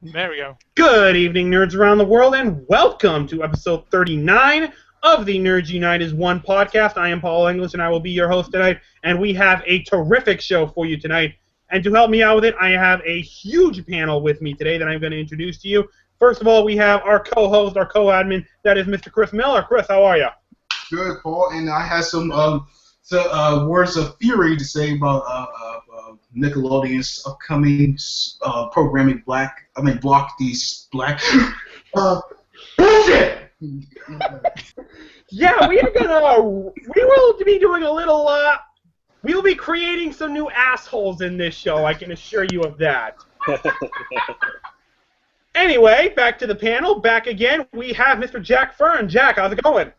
There we go. Good evening, nerds around the world, and welcome to episode 39 of the Nerds Unite as One podcast. I am Paul English, and I will be your host tonight, and we have a terrific show for you tonight. And to help me out with it, I have a huge panel with me today that I'm going to introduce to you. First of all, we have our co-host, our co-admin, that is Mr. Chris Miller. Chris, how are you? Good, Paul, and I have some words of fury to say about Nickelodeon's upcoming programming. Block these black bullshit. Yeah, we will be doing a little. We will be creating some new assholes in this show. I can assure you of that. Anyway, back to the panel. Back again, we have Mr. Jack Fern. Jack, how's it going?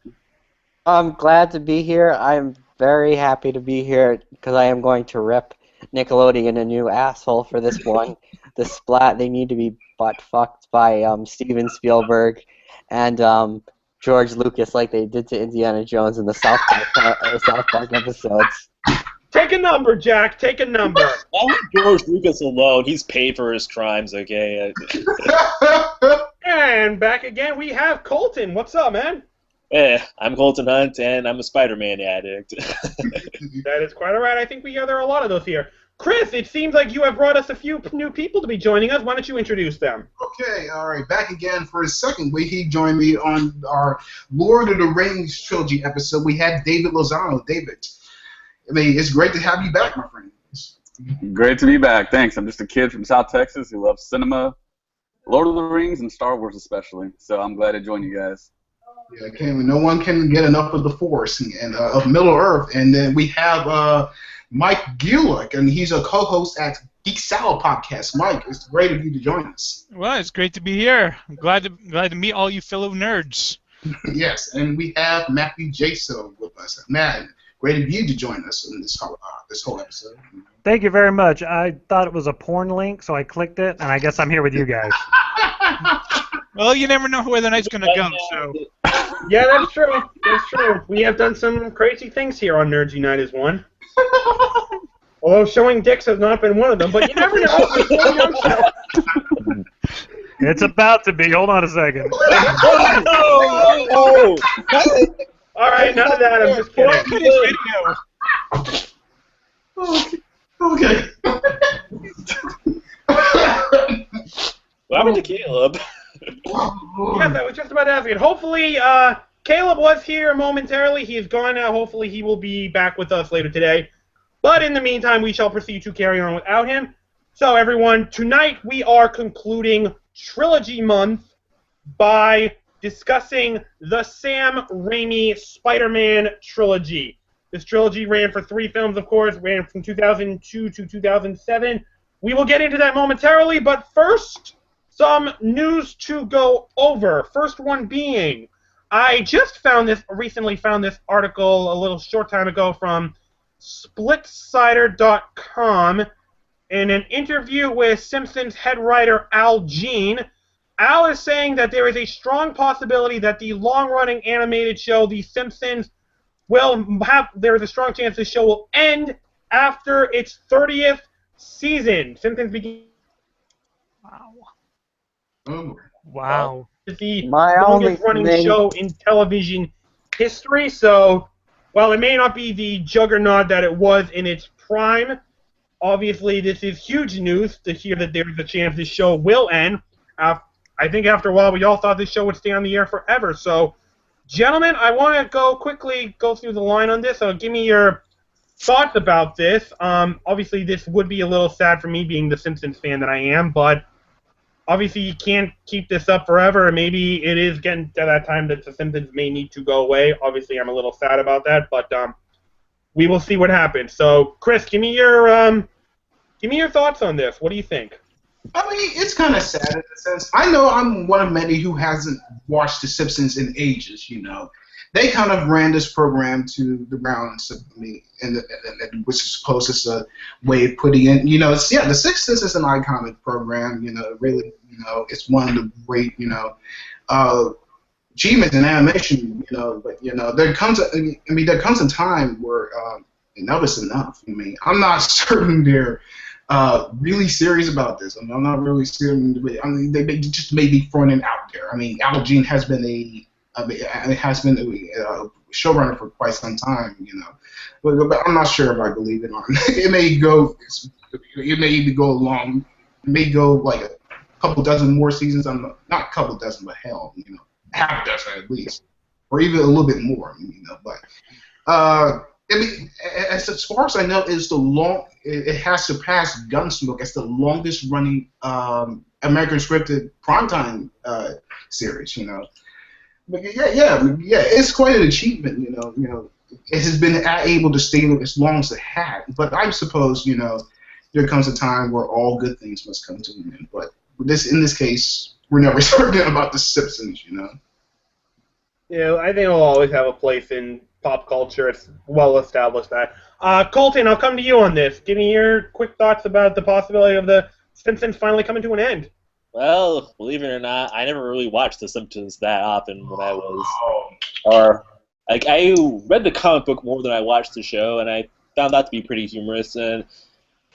I'm glad to be here. I'm very happy to be here because I am going to rip Nickelodeon a new asshole for this one. The splat, they need to be butt-fucked by Steven Spielberg and George Lucas like they did to Indiana Jones in the South Park episodes. Take a number, Jack. Take a number. I'll leave George Lucas alone. He's paid for his crimes, okay? And back again, we have Colton. What's up, man? I'm Colton Hunt, and I'm a Spider-Man addict. That is quite all right. I think there are a lot of those here. Chris, it seems like you have brought us a few new people to be joining us. Why don't you introduce them? Okay, all right. Back again for the second week. He joined me on our Lord of the Rings trilogy episode. We had David Lozano. David, I mean, it's great to have you back, my friend. Great to be back. Thanks. I'm just a kid from South Texas who loves cinema, Lord of the Rings, and Star Wars especially. So I'm glad to join you guys. Yeah, no one can get enough of the Force and of Middle Earth. And then we have Mike Gillick, and he's a co-host at Geek Salad Podcast. Mike, it's great of you to join us. Well, it's great to be here. I'm glad to meet all you fellow nerds. Yes, and we have Matthew Jaso with us. Matt, great of you to join us in this whole episode. Thank you very much. I thought it was a porn link, so I clicked it, and I guess I'm here with you guys. Well, you never know where the night's going to go, so... Yeah, that's true. That's true. We have done some crazy things here on Nerds Unite as One. Although showing dicks has not been one of them, but you never know. It's about to be. Hold on a second. All right, none of that. I'm just kidding. Okay. What happened to Caleb? Yes, I was just about to ask it. Hopefully, Caleb was here momentarily. He is gone now. Hopefully, he will be back with us later today. But in the meantime, we shall proceed to carry on without him. So, everyone, tonight we are concluding Trilogy Month by discussing the Sam Raimi Spider-Man trilogy. This trilogy ran for 3 films, of course, ran from 2002 to 2007. We will get into that momentarily, but first, some news to go over. First one being, I just recently found this article a little short time ago from SplitSider.com in an interview with Simpsons head writer Al Jean. Al is saying that there is a strong possibility that the long-running animated show, The Simpsons, there is a strong chance the show will end after its 30th season. Simpsons begin. Wow. The longest running show in television history, so while it may not be the juggernaut that it was in its prime, obviously this is huge news to hear that there's a chance this show will end. I think after a while we all thought this show would stay on the air forever, so gentlemen, I want to quickly go through the line on this, so give me your thoughts about this. Obviously this would be a little sad for me being the Simpsons fan that I am, but obviously, you can't keep this up forever, and maybe it is getting to that time that The Simpsons may need to go away. Obviously, I'm a little sad about that, but we will see what happens. So, Chris, give me your thoughts on this. What do you think? I mean, it's kind of sad in a sense. I know I'm one of many who hasn't watched The Simpsons in ages, you know. They kind of ran this program to the ground, which is supposed as a way of putting in, you know, The Simpsons is an iconic program, you know, really, you know, it's one of the great, you know, achievements in animation, you know, but, you know, there comes a time where enough is enough. I mean, I'm not certain they're really serious about this. I mean, I'm not really serious. I mean, they just may be throwing it out there. I mean, Al Jean has been a showrunner for quite some time, you know. But I'm not sure if I believe it. It may go. It may even go long. It may go like a couple dozen more seasons. Not a couple dozen, but hell, you know, half a dozen at least, or even a little bit more, you know. But I mean, as far as I know, it has surpassed Gunsmoke as the longest running American scripted primetime series, you know. But yeah, it's quite an achievement, you know. It has been able to stay as long as it had. But I suppose, you know, there comes a time where all good things must come to an end. But in this case, we're never certain about The Simpsons, you know. Yeah, I think it'll always have a place in pop culture. It's well established that. Colton, I'll come to you on this. Give me your quick thoughts about the possibility of The Simpsons finally coming to an end. Well, believe it or not, I never really watched The Simpsons that often when I was, I read the comic book more than I watched the show, and I found that to be pretty humorous. And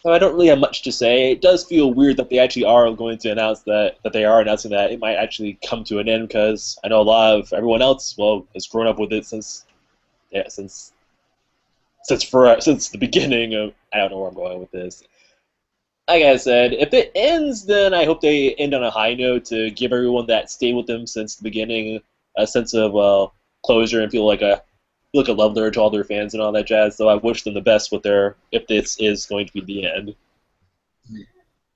so I don't really have much to say. It does feel weird that they actually are going to announce that they are announcing that it might actually come to an end, because I know a lot of everyone else, well, has grown up with it since the beginning of. I don't know where I'm going with this. Like I said, if it ends, then I hope they end on a high note to give everyone that stayed with them since the beginning a sense of closure and feel like a love letter to all their fans and all that jazz. So I wish them the best with if this is going to be the end.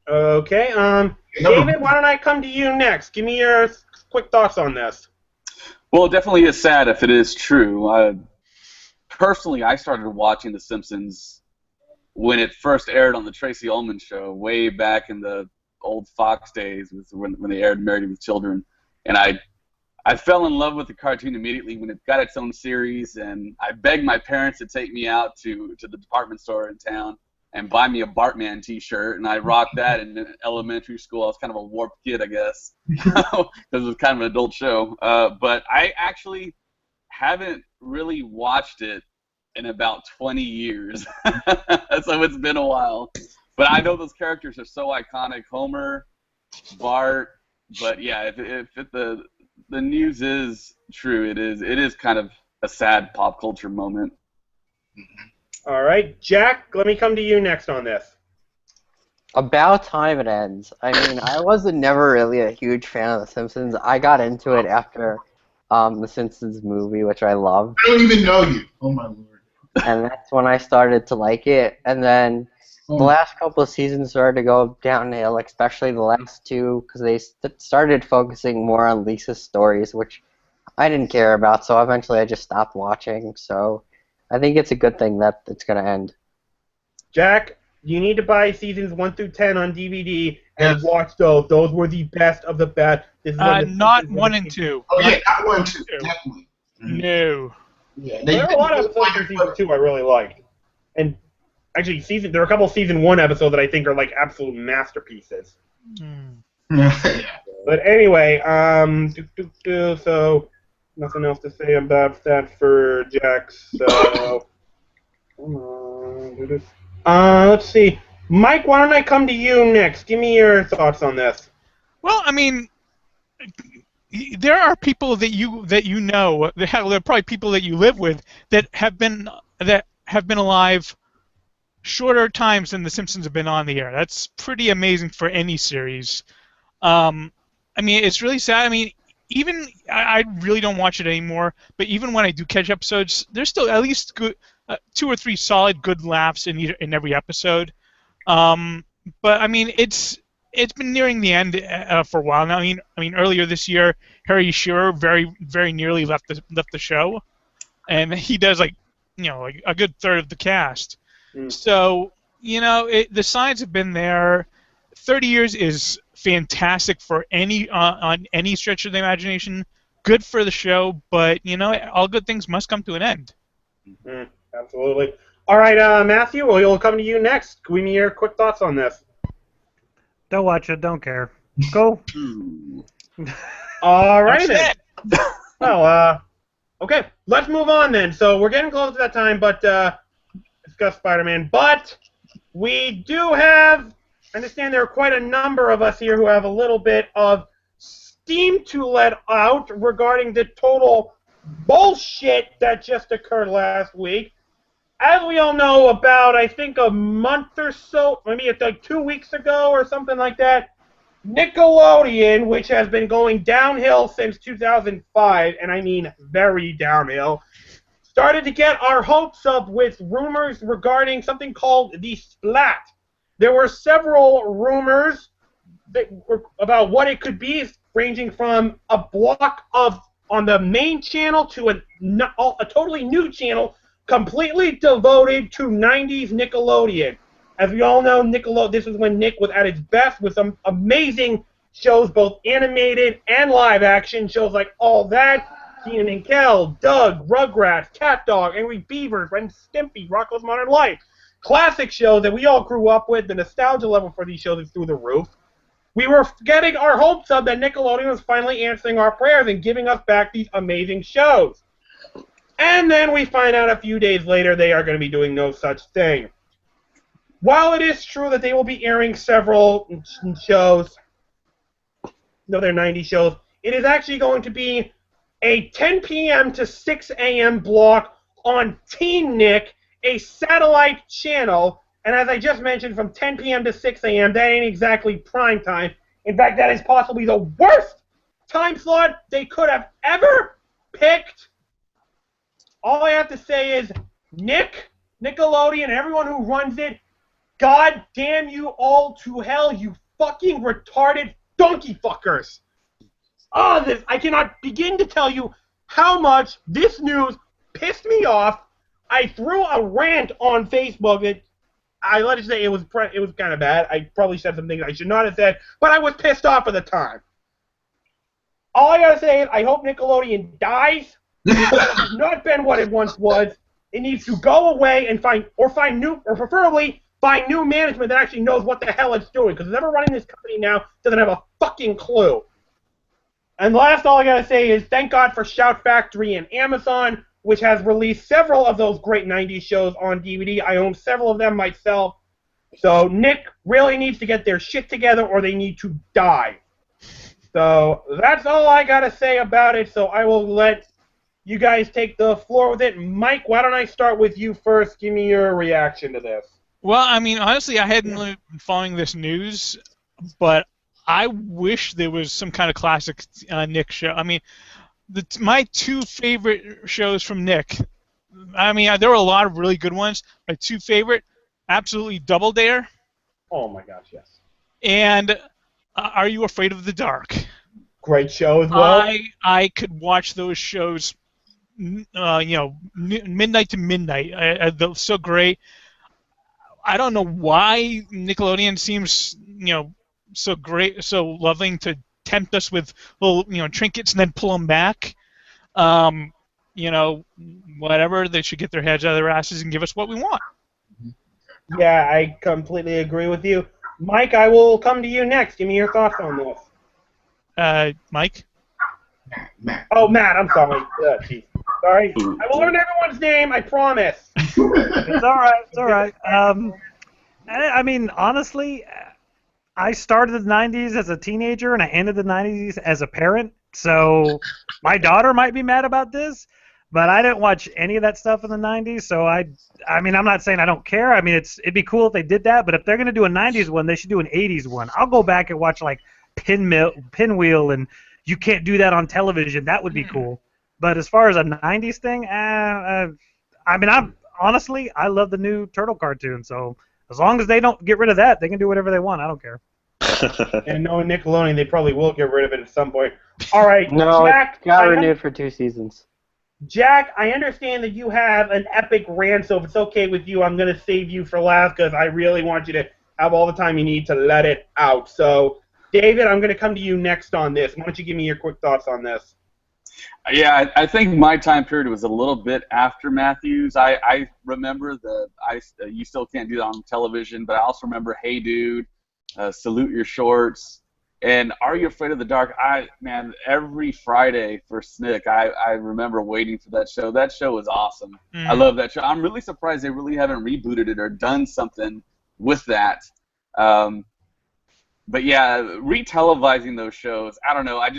Okay, David, why don't I come to you next? Give me your quick thoughts on this. Well, it definitely is sad if it is true. Personally, I started watching The Simpsons when it first aired on the Tracy Ullman show, way back in the old Fox days, when they aired Married with Children, and I fell in love with the cartoon immediately when it got its own series, and I begged my parents to take me out to the department store in town and buy me a Bartman t-shirt, and I rocked that in elementary school. I was kind of a warped kid, I guess, because it was kind of an adult show. But I actually haven't really watched it in about 20 years, so it's been a while. But I know those characters are so iconic, Homer, Bart. But yeah, if the news is true, it is kind of a sad pop culture moment. All right, Jack, let me come to you next on this. About time it ends. I mean, I wasn't never really a huge fan of The Simpsons. I got into it after the Simpsons movie, which I loved. I don't even know you. Oh my lord. And that's when I started to like it. And then the last couple of seasons started to go downhill, especially the last two, because they started focusing more on Lisa's stories, which I didn't care about. So eventually I just stopped watching. So I think it's a good thing that it's going to end. Jack, you need to buy seasons 1 through 10 on DVD and watch those. Those were the best of the best. Not 1 and 2. Oh yeah, not 1 and 2, definitely. No. Yeah, there are a lot of episodes in season 2 I really liked, and actually there are a couple of season 1 episodes that I think are like absolute masterpieces. But anyway, so nothing else to say about that for Jack. So let's see, Mike, why don't I come to you next? Give me your thoughts on this. Well, I mean, there are people that you know. There are probably people that you live with that have been alive shorter times than The Simpsons have been on the air. That's pretty amazing for any series. I mean, it's really sad. I mean, even I really don't watch it anymore. But even when I do catch episodes, there's still at least good 2 or 3 solid good laughs in every episode. But I mean, it's been nearing the end for a while now. I mean, earlier this year, Harry Shearer very, very nearly left the show, and he does like a good third of the cast. So the signs have been there. 30 years is fantastic for on any stretch of the imagination. Good for the show, but all good things must come to an end. Absolutely. All right, Matthew, we'll come to you next. Give me your quick thoughts on this. Don't watch it. Don't care. Go. All right then. Well, okay. Let's move on then. So we're getting close to that time, but discuss Spider-Man. But we do have, I understand there are quite a number of us here who have a little bit of steam to let out regarding the total bullshit that just occurred last week. As we all know, about, I think, a month or so, maybe it's like 2 weeks ago or something like that, Nickelodeon, which has been going downhill since 2005, and I mean very downhill, started to get our hopes up with rumors regarding something called the Splat. There were several rumors that were about what it could be, ranging from a block of on the main channel to a totally new channel completely devoted to 90s Nickelodeon. As we all know, this was when Nick was at its best with some amazing shows, both animated and live action, shows like All That, Keenan and Kel, Doug, Rugrats, Cat Dog, Angry Beavers, Ren Stimpy, Rocko's Modern Life. Classic shows that we all grew up with. The nostalgia level for these shows is through the roof. We were getting our hopes up that Nickelodeon was finally answering our prayers and giving us back these amazing shows. And then we find out a few days later they are going to be doing no such thing. While it is true that they will be airing several shows, they're 90 shows, it is actually going to be a 10 p.m. to 6 a.m. block on Teen Nick, a satellite channel. And as I just mentioned, from 10 p.m. to 6 a.m., that ain't exactly prime time. In fact, that is possibly the worst time slot they could have ever picked. All I have to say is, Nickelodeon, everyone who runs it, God damn you all to hell, you fucking retarded donkey fuckers. I cannot begin to tell you how much this news pissed me off. I threw a rant on Facebook that let's just say it was kind of bad. I probably said some things I should not have said, but I was pissed off at the time. All I gotta say is I hope Nickelodeon dies. It has not been what it once was. It needs to go away and preferably find new management that actually knows what the hell it's doing, because whoever running this company now doesn't have a fucking clue. And last, all I gotta say is thank God for Shout Factory and Amazon, which has released several of those great 90s shows on DVD. I own several of them myself. So Nick really needs to get their shit together or they need to die. So that's all I gotta say about it, so I will let you guys take the floor with it. Mike, why don't I start with you first? Give me your reaction to this. Well, I mean, honestly, I hadn't really been following this news, but I wish there was some kind of classic Nick show. I mean, my two favorite shows from Nick, I mean, there were a lot of really good ones. My two favorite, absolutely Double Dare. Oh my gosh, yes. And Are You Afraid of the Dark? Great show as well. I could watch those shows, midnight to midnight. They're so great. I don't know why Nickelodeon seems, so great, so loving to tempt us with little, trinkets and then pull them back. Whatever, they should get their heads out of their asses and give us what we want. Yeah, I completely agree with you. Mike, I will come to you next. Give me your thoughts on this. Mike? Matt. Oh, Matt, I'm sorry. Geez. Sorry. I will learn everyone's name, I promise. It's all right. It's all right. I mean, honestly, I started the 90s as a teenager and I ended the 90s as a parent. So my daughter might be mad about this, but I didn't watch any of that stuff in the 90s. So I mean, I'm not saying I don't care. I mean, it'd be cool if they did that. But if they're gonna do a 90s one, they should do an 80s one. I'll go back and watch like Pinwheel, and You Can't Do That on Television. That would be cool. But as far as a 90s thing, I mean, honestly, I love the new Turtle cartoon, so as long as they don't get rid of that, they can do whatever they want. I don't care. And knowing Nickelodeon, they probably will get rid of it at some point. All right, No, Jack, it got renewed for 2 seasons. Jack, I understand that you have an epic rant, so if it's okay with you, I'm going to save you for last because I really want you to have all the time you need to let it out. So, David, I'm going to come to you next on this. Why don't you give me your quick thoughts on this? Yeah, I think my time period was a little bit after Matthews. I remember You Still Can't Do That on Television, but I also remember Hey Dude, Salute Your Shorts, and Are You Afraid of the Dark? Every Friday for Snick, I remember waiting for that show. That show was awesome. I love that show. I'm really surprised they really haven't rebooted it or done something with that. But yeah, retelevising those shows, I don't know. I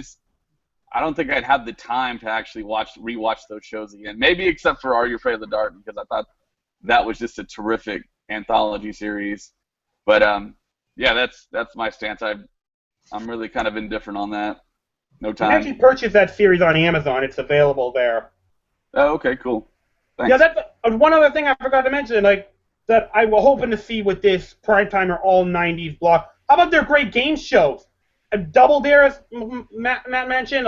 don't think I'd have the time to actually rewatch those shows again. Maybe except for Are You Afraid of the Dark, because I thought that was just a terrific anthology series. But yeah, that's my stance. I'm really kind of indifferent on that. No You can actually time. purchase that series on Amazon. It's available there. Oh, okay, cool. Thanks. Yeah, that's one other thing I forgot to mention. Like that, I was hoping to see with this Primetimer all '90s block. How about their great game shows? Double Dare, as Matt mentioned,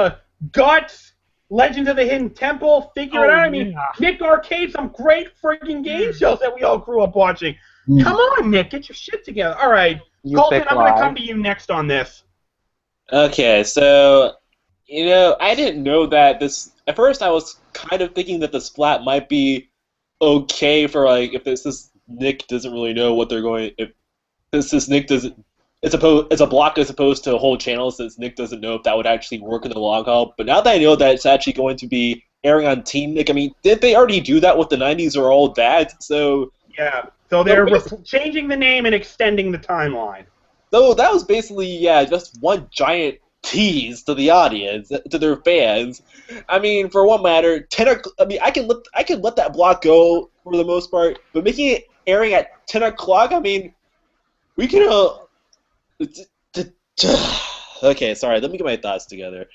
Guts, Legends of the Hidden Temple, Figure It Out. I mean, Nick Arcade, some great freaking game shows that we all grew up watching. Come on, Nick, get your shit together. All right, Colton, I'm going to come to you next on this. Okay, so, I didn't know that this... At first, I was kind of thinking that the Splat might be okay for, like, if this Nick doesn't really know what they're going... If this Nick doesn't... It's a block as opposed to a whole channel, since Nick doesn't know if that would actually work in the long haul. But now that I know that it's actually going to be airing on Team Nick, I mean, didn't they already do that with the 90s or all that? So... Yeah, so they're changing the name and extending the timeline. So that was basically, yeah, just one giant tease to the audience, to their fans. I mean, for one matter, I can let that block go for the most part, but making it airing at 10 o'clock, I mean, we can. Okay, sorry. Let me get my thoughts together.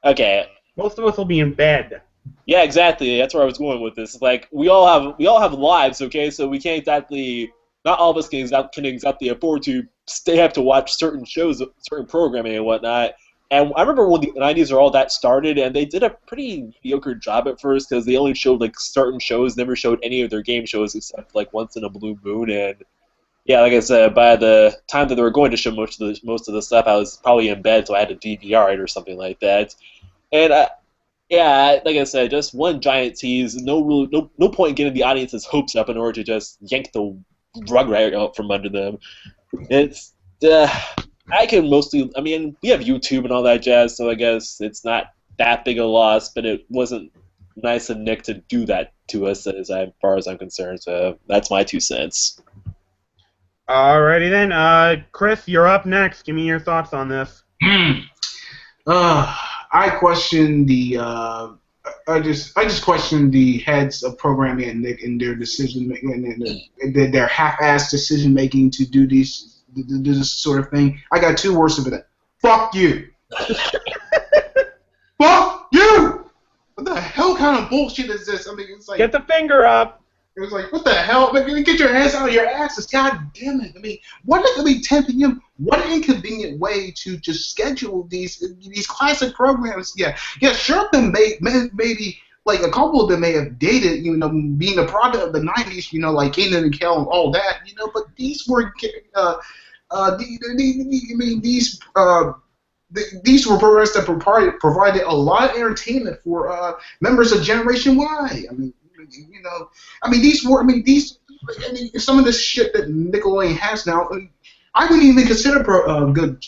Okay. Most of us will be in bed. Yeah, exactly. That's where I was going with this. Like, we all have lives, okay? So we can't exactly. Not all of us can exactly afford to stay up to watch certain shows, certain programming and whatnot. And I remember when the 90s or all that started, and they did a pretty mediocre job at first because they only showed like certain shows, never showed any of their game shows except like once in a blue moon. And yeah, like I said, by the time that they were going to show most of the stuff, I was probably in bed, so I had to DVR it or something like that. And yeah, like I said, just one giant tease. No point in getting the audience's hopes up in order to just yank the rug right out from under them. It's I can mostly. I mean, we have YouTube and all that jazz, so I guess it's not that big a loss. But it wasn't nice of Nick to do that to us, as far as I'm concerned. So that's my 2 cents. Alrighty then, Chris, you're up next. Give me your thoughts on this. I question the. I just question the heads of programming and Nick and their decision making and their half-assed decision making to do this sort of thing. I got 2 words for that. Fuck you. Fuck you. What the hell kind of bullshit is this? I mean, it's like get the finger up. It was like, what the hell? I mean, get your hands out of your asses. God damn it. I mean, 10 p.m. What an inconvenient way to just schedule these classic programs. Yeah, sure, them maybe, like, a couple of them may have dated, being a product of the 90s, like Kenan and Kel and all that, but these were, these were programs that provided a lot of entertainment for members of Generation Y. These some of this shit that Nickelodeon has now, I wouldn't even consider good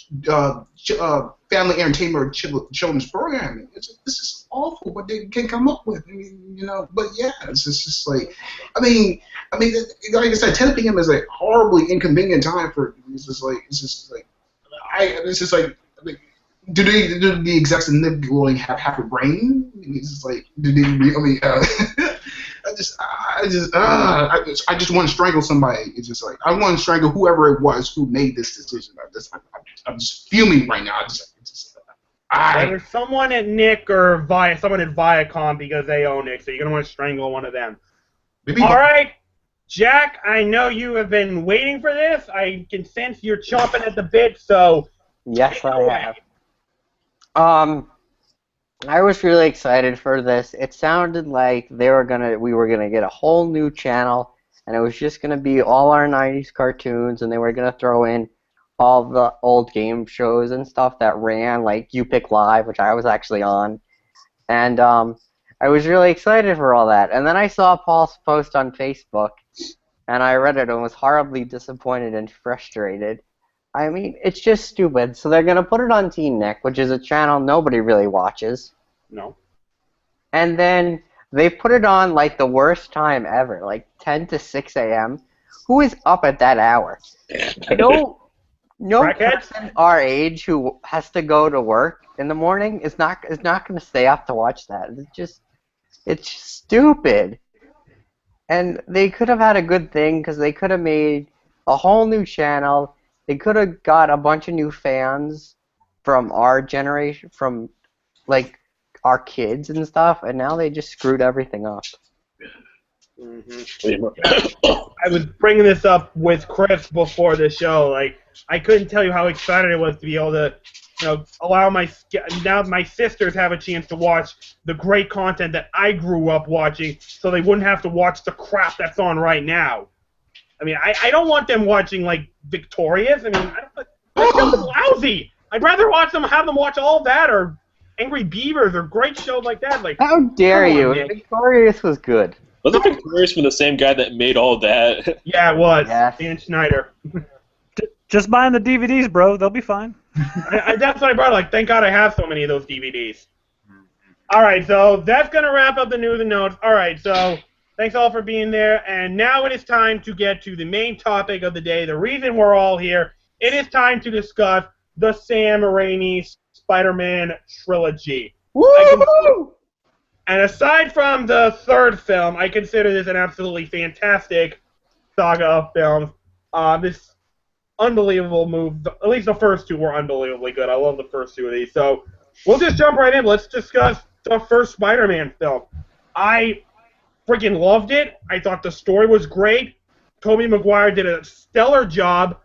family entertainment or children's programming. This is awful what they can come up with. But yeah, it's just like, like I said, 10 p.m. is a horribly inconvenient time for. Do the execs in Nickelodeon have a brain? It's just like, do they? I just want to strangle somebody. It's just like, I want to strangle whoever it was who made this decision. I'm just fuming right now. Either someone at Nick or someone at Viacom because they own Nick, so you're going to want to strangle one of them. All right, Jack, I know you have been waiting for this. I can sense you're chomping at the bit, so... Yes, I have. I was really excited for this. It sounded like we were gonna get a whole new channel, and it was just gonna be all our 90s cartoons, and they were gonna throw in all the old game shows and stuff that ran, like You Pick Live, which I was actually on, and I was really excited for all that. And then I saw Paul's post on Facebook, and I read it and was horribly disappointed and frustrated. I mean, it's just stupid. So they're going to put it on Teen Nick, which is a channel nobody really watches. No. And then they put it on, like, the worst time ever, like 10 to 6 a.m., Who is up at that hour? No Crackheads? person our age who has to go to work in the morning is not going to stay up to watch that. It's stupid. And they could have had a good thing because they could have made a whole new channel. They could have got a bunch of new fans from our generation, from like our kids and stuff, and now they just screwed everything up. I was bringing this up with Chris before the show. Like, I couldn't tell you how excited I was to be able to, allow my sisters have a chance to watch the great content that I grew up watching, so they wouldn't have to watch the crap that's on right now. I mean, I don't want them watching like Victorious. I mean, that's lousy. I'd rather have them watch all that or Angry Beavers or great shows like that. Like, how dare you? Victorious was good. Wasn't Victorious from the same guy that made all that? Yeah, it was. Yes. Dan Schneider. Just buying the DVDs, bro. They'll be fine. That's what I brought. Like, thank God I have so many of those DVDs. All right, so that's going to wrap up the news and notes. All right, so thanks all for being there. And now it is time to get to the main topic of the day, the reason we're all here. It is time to discuss the Sam Raimi Spider-Man trilogy. Woo! And aside from the third film, I consider this an absolutely fantastic saga of films. This unbelievable move. At least the first two were unbelievably good. I love the first two of these. So we'll just jump right in. Let's discuss the first Spider-Man film. I freaking loved it. I thought the story was great. Tobey Maguire did a stellar job.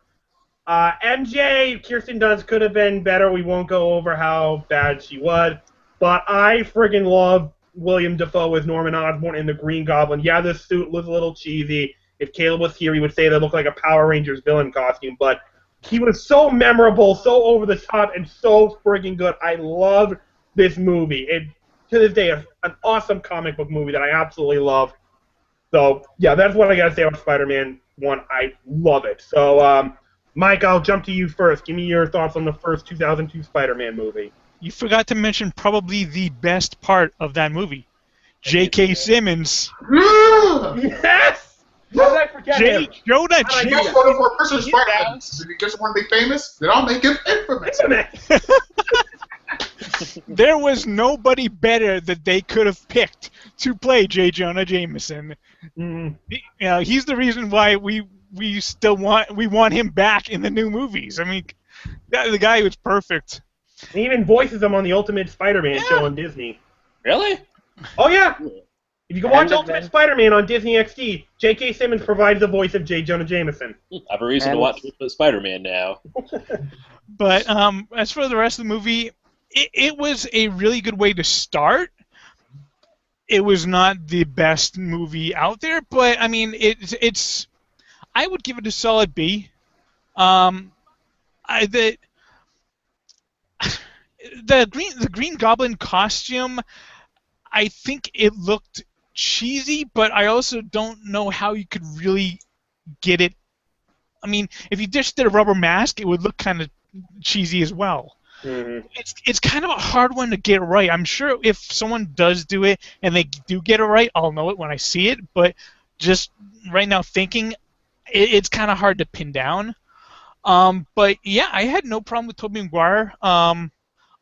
MJ, Kirsten Dunst could have been better. We won't go over how bad she was. But I friggin' love William Dafoe as Norman Osborn in the Green Goblin. Yeah, this suit was a little cheesy. If Caleb was here, he would say that looked like a Power Rangers villain costume. But he was so memorable, so over the top, and so friggin' good. I love this movie. It, to this day, is an awesome comic book movie that I absolutely love. So, yeah, that's what I gotta say about Spider-Man 1. I love it. So, Mike, I'll jump to you first. Give me your thoughts on the first 2002 Spider-Man movie. You forgot to mention probably the best part of that movie, J.K. Simmons. Yes! How did I forget him? Jonah I guess voted for Christmas Spider-Man. Did he just want to be famous? Then I'll make him infamous. There was nobody better that they could have picked to play J. Jonah Jameson. He's the reason why we still want him back in the new movies. I mean, the guy was perfect. He even voices him on the Ultimate Spider-Man show on Disney. Really? Oh, yeah. If you can watch Ultimate Spider-Man on Disney XD, J.K. Simmons provides the voice of J. Jonah Jameson. I have a reason to watch Spider-Man now. But as for the rest of the movie, it was a really good way to start. It was not the best movie out there, but I mean, it's. I would give it a solid B. The Green Goblin costume, I think it looked cheesy, but I also don't know how you could really get it. I mean, if you just did a rubber mask, it would look kind of cheesy as well. Mm-hmm. It's kind of a hard one to get right. I'm sure if someone does do it and they do get it right, I'll know it when I see it. But just right now thinking, it's kind of hard to pin down. But yeah, I had no problem with Tobey Maguire.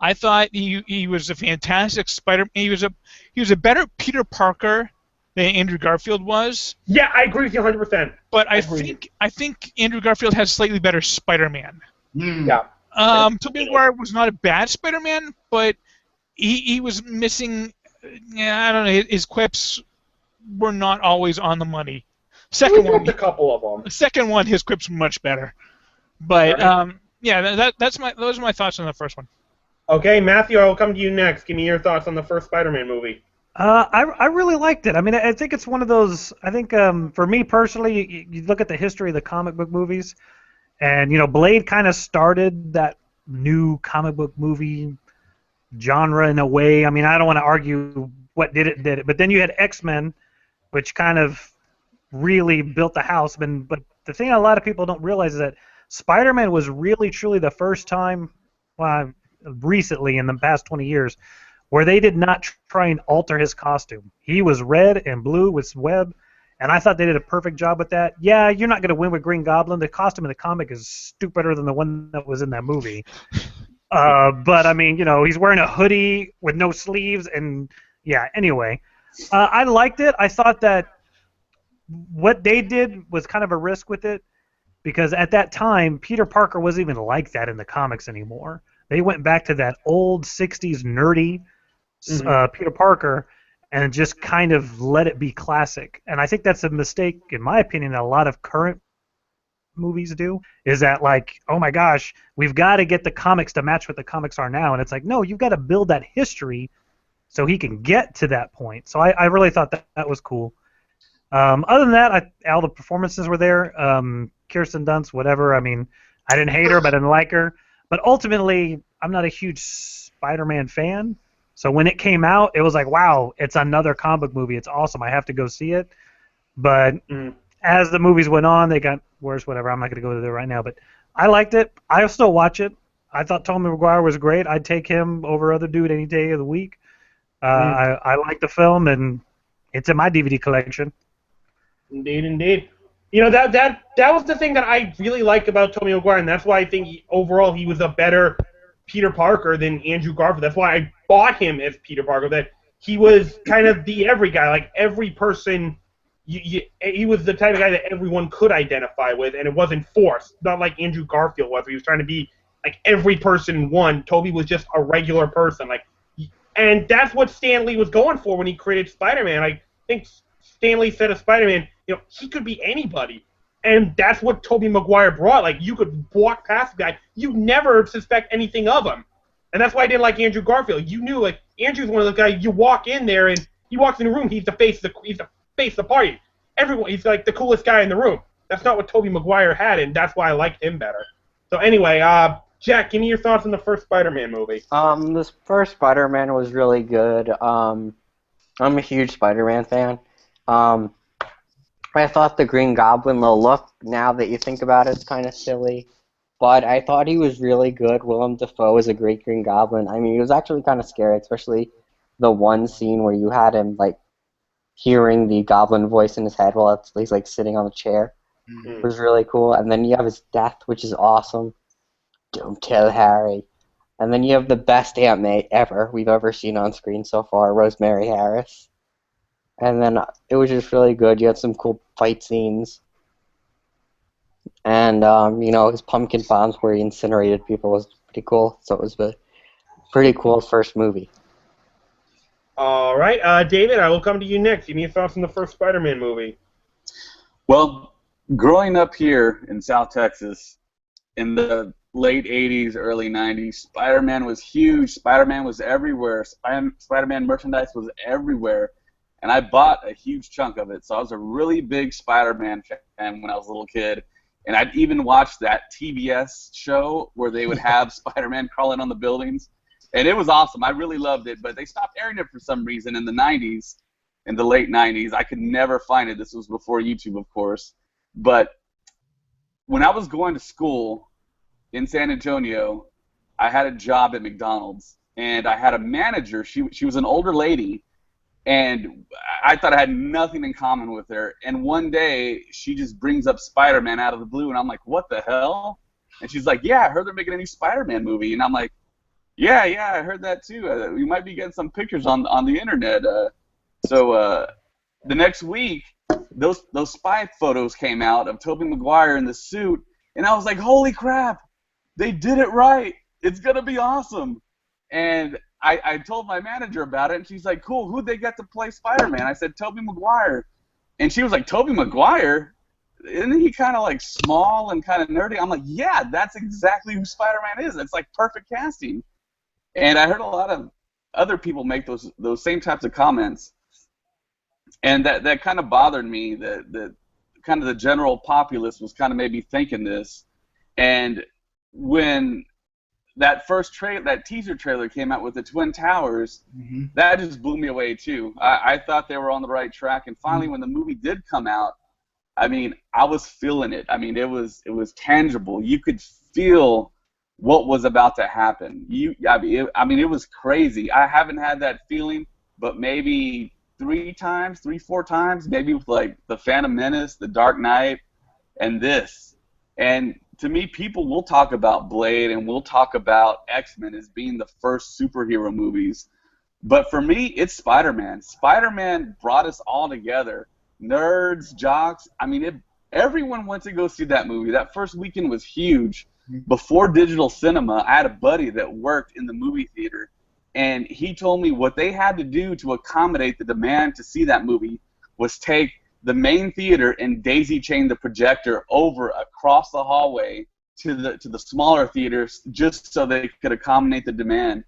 I thought he was a fantastic Spider-Man. He was a better Peter Parker than Andrew Garfield was. Yeah, I agree with you 100%. But I think Andrew Garfield has slightly better Spider-Man. Yeah. Tobey Maguire was not a bad Spider-Man, but he was missing. I don't know. His quips were not always on the money. Second one, a couple of them. The second one, his quips were much better. But yeah, those are my thoughts on the first one. Okay, Matthew, I will come to you next. Give me your thoughts on the first Spider-Man movie. I really liked it. I mean, I think it's one of those. I think for me personally, you look at the history of the comic book movies, and Blade kind of started that new comic book movie genre in a way. I mean, I don't want to argue what did it, but then you had X-Men, which kind of really built the house. But the thing a lot of people don't realize is that Spider-Man was really truly the first time, recently in the past 20 years, where they did not try and alter his costume. He was red and blue with web, and I thought they did a perfect job with that. Yeah, you're not going to win with Green Goblin. The costume in the comic is stupider than the one that was in that movie. But I mean, he's wearing a hoodie with no sleeves, and yeah. Anyway, I liked it. I thought that what they did was kind of a risk with it because at that time, Peter Parker wasn't even like that in the comics anymore. They went back to that old '60s nerdy Peter Parker and just kind of let it be classic. And I think that's a mistake, in my opinion, that a lot of current movies do, is that like, oh my gosh, we've got to get the comics to match what the comics are now. And it's like, no, you've got to build that history so he can get to that point. So I really thought that was cool. Other than that, all the performances were there. Kirsten Dunst, whatever. I mean, I didn't hate her, but I didn't like her. But ultimately, I'm not a huge Spider-Man fan. So when it came out, it was like, wow, it's another comic movie. It's awesome. I have to go see it. But as the movies went on, they got worse, whatever. I'm not going to go there right now. But I liked it. I'll still watch it. I thought Tobey Maguire was great. I'd take him over other dude any day of the week. I like the film, and it's in my DVD collection. Indeed, indeed. That was the thing that I really liked about Tobey Maguire, and that's why I think overall he was a better Peter Parker than Andrew Garfield. That's why I bought him as Peter Parker. That he was kind of the every guy, like every person. He was the type of guy that everyone could identify with, and it wasn't forced. Not like Andrew Garfield was. He was trying to be like every person in one. Tobey was just a regular person, and that's what Stan Lee was going for when he created Spider-Man. I think Stan Lee said of Spider-Man, he could be anybody. And that's what Tobey Maguire brought. Like, you could walk past the guy, you'd never suspect anything of him. And that's why I didn't like Andrew Garfield. You knew, like, Andrew's one of those guys, you walk in there, and he walks in the room, he's the face of the party. Everyone, he's, like, the coolest guy in the room. That's not what Tobey Maguire had, and that's why I liked him better. So anyway, Jack, give me your thoughts on the first Spider-Man movie. This first Spider-Man was really good. I'm a huge Spider-Man fan. I thought the Green Goblin look, now that you think about it, is kind of silly. But I thought he was really good. Willem Dafoe is a great Green Goblin. I mean, he was actually kind of scary, especially the one scene where you had him, like, hearing the goblin voice in his head while he's, like, sitting on the chair. It was really cool. And then you have his death, which is awesome. Don't tell Harry. And then you have the best Aunt May we've ever seen on screen so far, Rosemary Harris. And then it was just really good. You had some cool fight scenes. And, his pumpkin bombs where he incinerated people was pretty cool. So it was a pretty cool first movie. All right. David, I will come to you next. Give me your thoughts on the first Spider-Man movie. Well, growing up here in South Texas in the late 80s, early 90s, Spider-Man was huge. Spider-Man was everywhere. Spider-Man merchandise was everywhere. And I bought a huge chunk of it. So I was a really big Spider-Man fan when I was a little kid. And I'd even watched that TBS show where they would have Spider-Man crawling on the buildings. And it was awesome. I really loved it. But they stopped airing it for some reason in the 90s, in the late 90s. I could never find it. This was before YouTube, of course. But when I was going to school in San Antonio, I had a job at McDonald's. And I had a manager. She was an older lady. And I thought I had nothing in common with her. And one day, she just brings up Spider-Man out of the blue, and I'm like, what the hell? And she's like, yeah, I heard they're making a new Spider-Man movie. And I'm like, yeah, I heard that too. We might be getting some pictures on the internet. So the next week, those spy photos came out of Tobey Maguire in the suit, and I was like, holy crap, they did it right. It's going to be awesome. And I told my manager about it, and she's like, cool, who'd they get to play Spider-Man? I said, Tobey Maguire. And she was like, Tobey Maguire? Isn't he kind of like small and kind of nerdy? I'm like, yeah, that's exactly who Spider-Man is. It's like perfect casting. And I heard a lot of other people make those same types of comments. And that kind of bothered me, that kind of the general populace was kind of maybe thinking this. And when that teaser trailer came out with the Twin Towers, that just blew me away too. I thought they were on the right track, and finally when the movie did come out, I mean, I was feeling it. I mean, it was tangible. You could feel what was about to happen. I mean, it was crazy. I haven't had that feeling, but maybe three, 4 times, maybe with like The Phantom Menace, The Dark Knight, and this. And to me, people will talk about Blade and we'll talk about X-Men as being the first superhero movies. But for me, it's Spider-Man. Spider-Man brought us all together. Nerds, jocks. I mean, everyone went to go see that movie. That first weekend was huge. Before digital cinema, I had a buddy that worked in the movie theater, and he told me what they had to do to accommodate the demand to see that movie was take the main theater and daisy chain the projector over across the hallway to the smaller theaters just so they could accommodate the demand.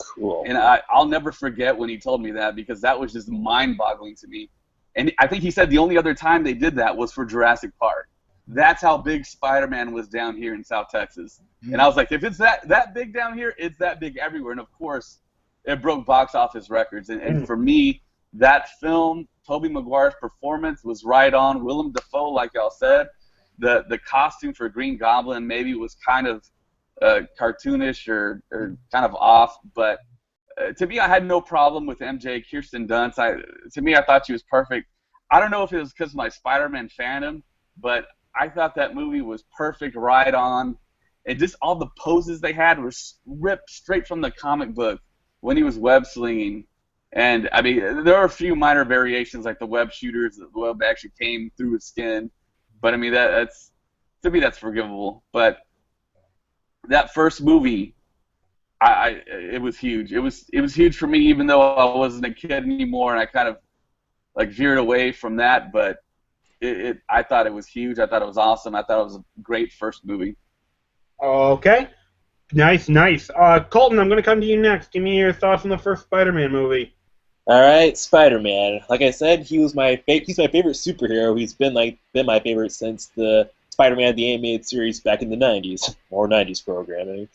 Cool. And I'll never forget when he told me that, because that was just mind-boggling to me. And I think he said the only other time they did that was for Jurassic Park. That's how big Spider-Man was down here in South Texas. And I was like, if it's that big down here, it's that big everywhere. And, of course, it broke box office records. And for me, that film, Tobey Maguire's performance was right on. Willem Dafoe, like y'all said, the costume for Green Goblin maybe was kind of cartoonish or kind of off, but to me, I had no problem with MJ, Kirsten Dunst. To me, I thought she was perfect. I don't know if it was because of my Spider-Man fandom, but I thought that movie was perfect, right on. And just all the poses they had were ripped straight from the comic book when he was web slinging. And I mean, there are a few minor variations, like the web shooters. The web actually came through his skin, but I mean, that's to me, that's forgivable. But that first movie, it was huge. It was huge for me, even though I wasn't a kid anymore, and I kind of like veered away from that. But I thought it was huge. I thought it was awesome. I thought it was a great first movie. Okay, nice. Colton, I'm going to come to you next. Give me your thoughts on the first Spider-Man movie. All right, Spider-Man. Like I said, he's my favorite superhero. He's been my favorite since the Spider-Man the animated series back in the 90s, or 90s programming.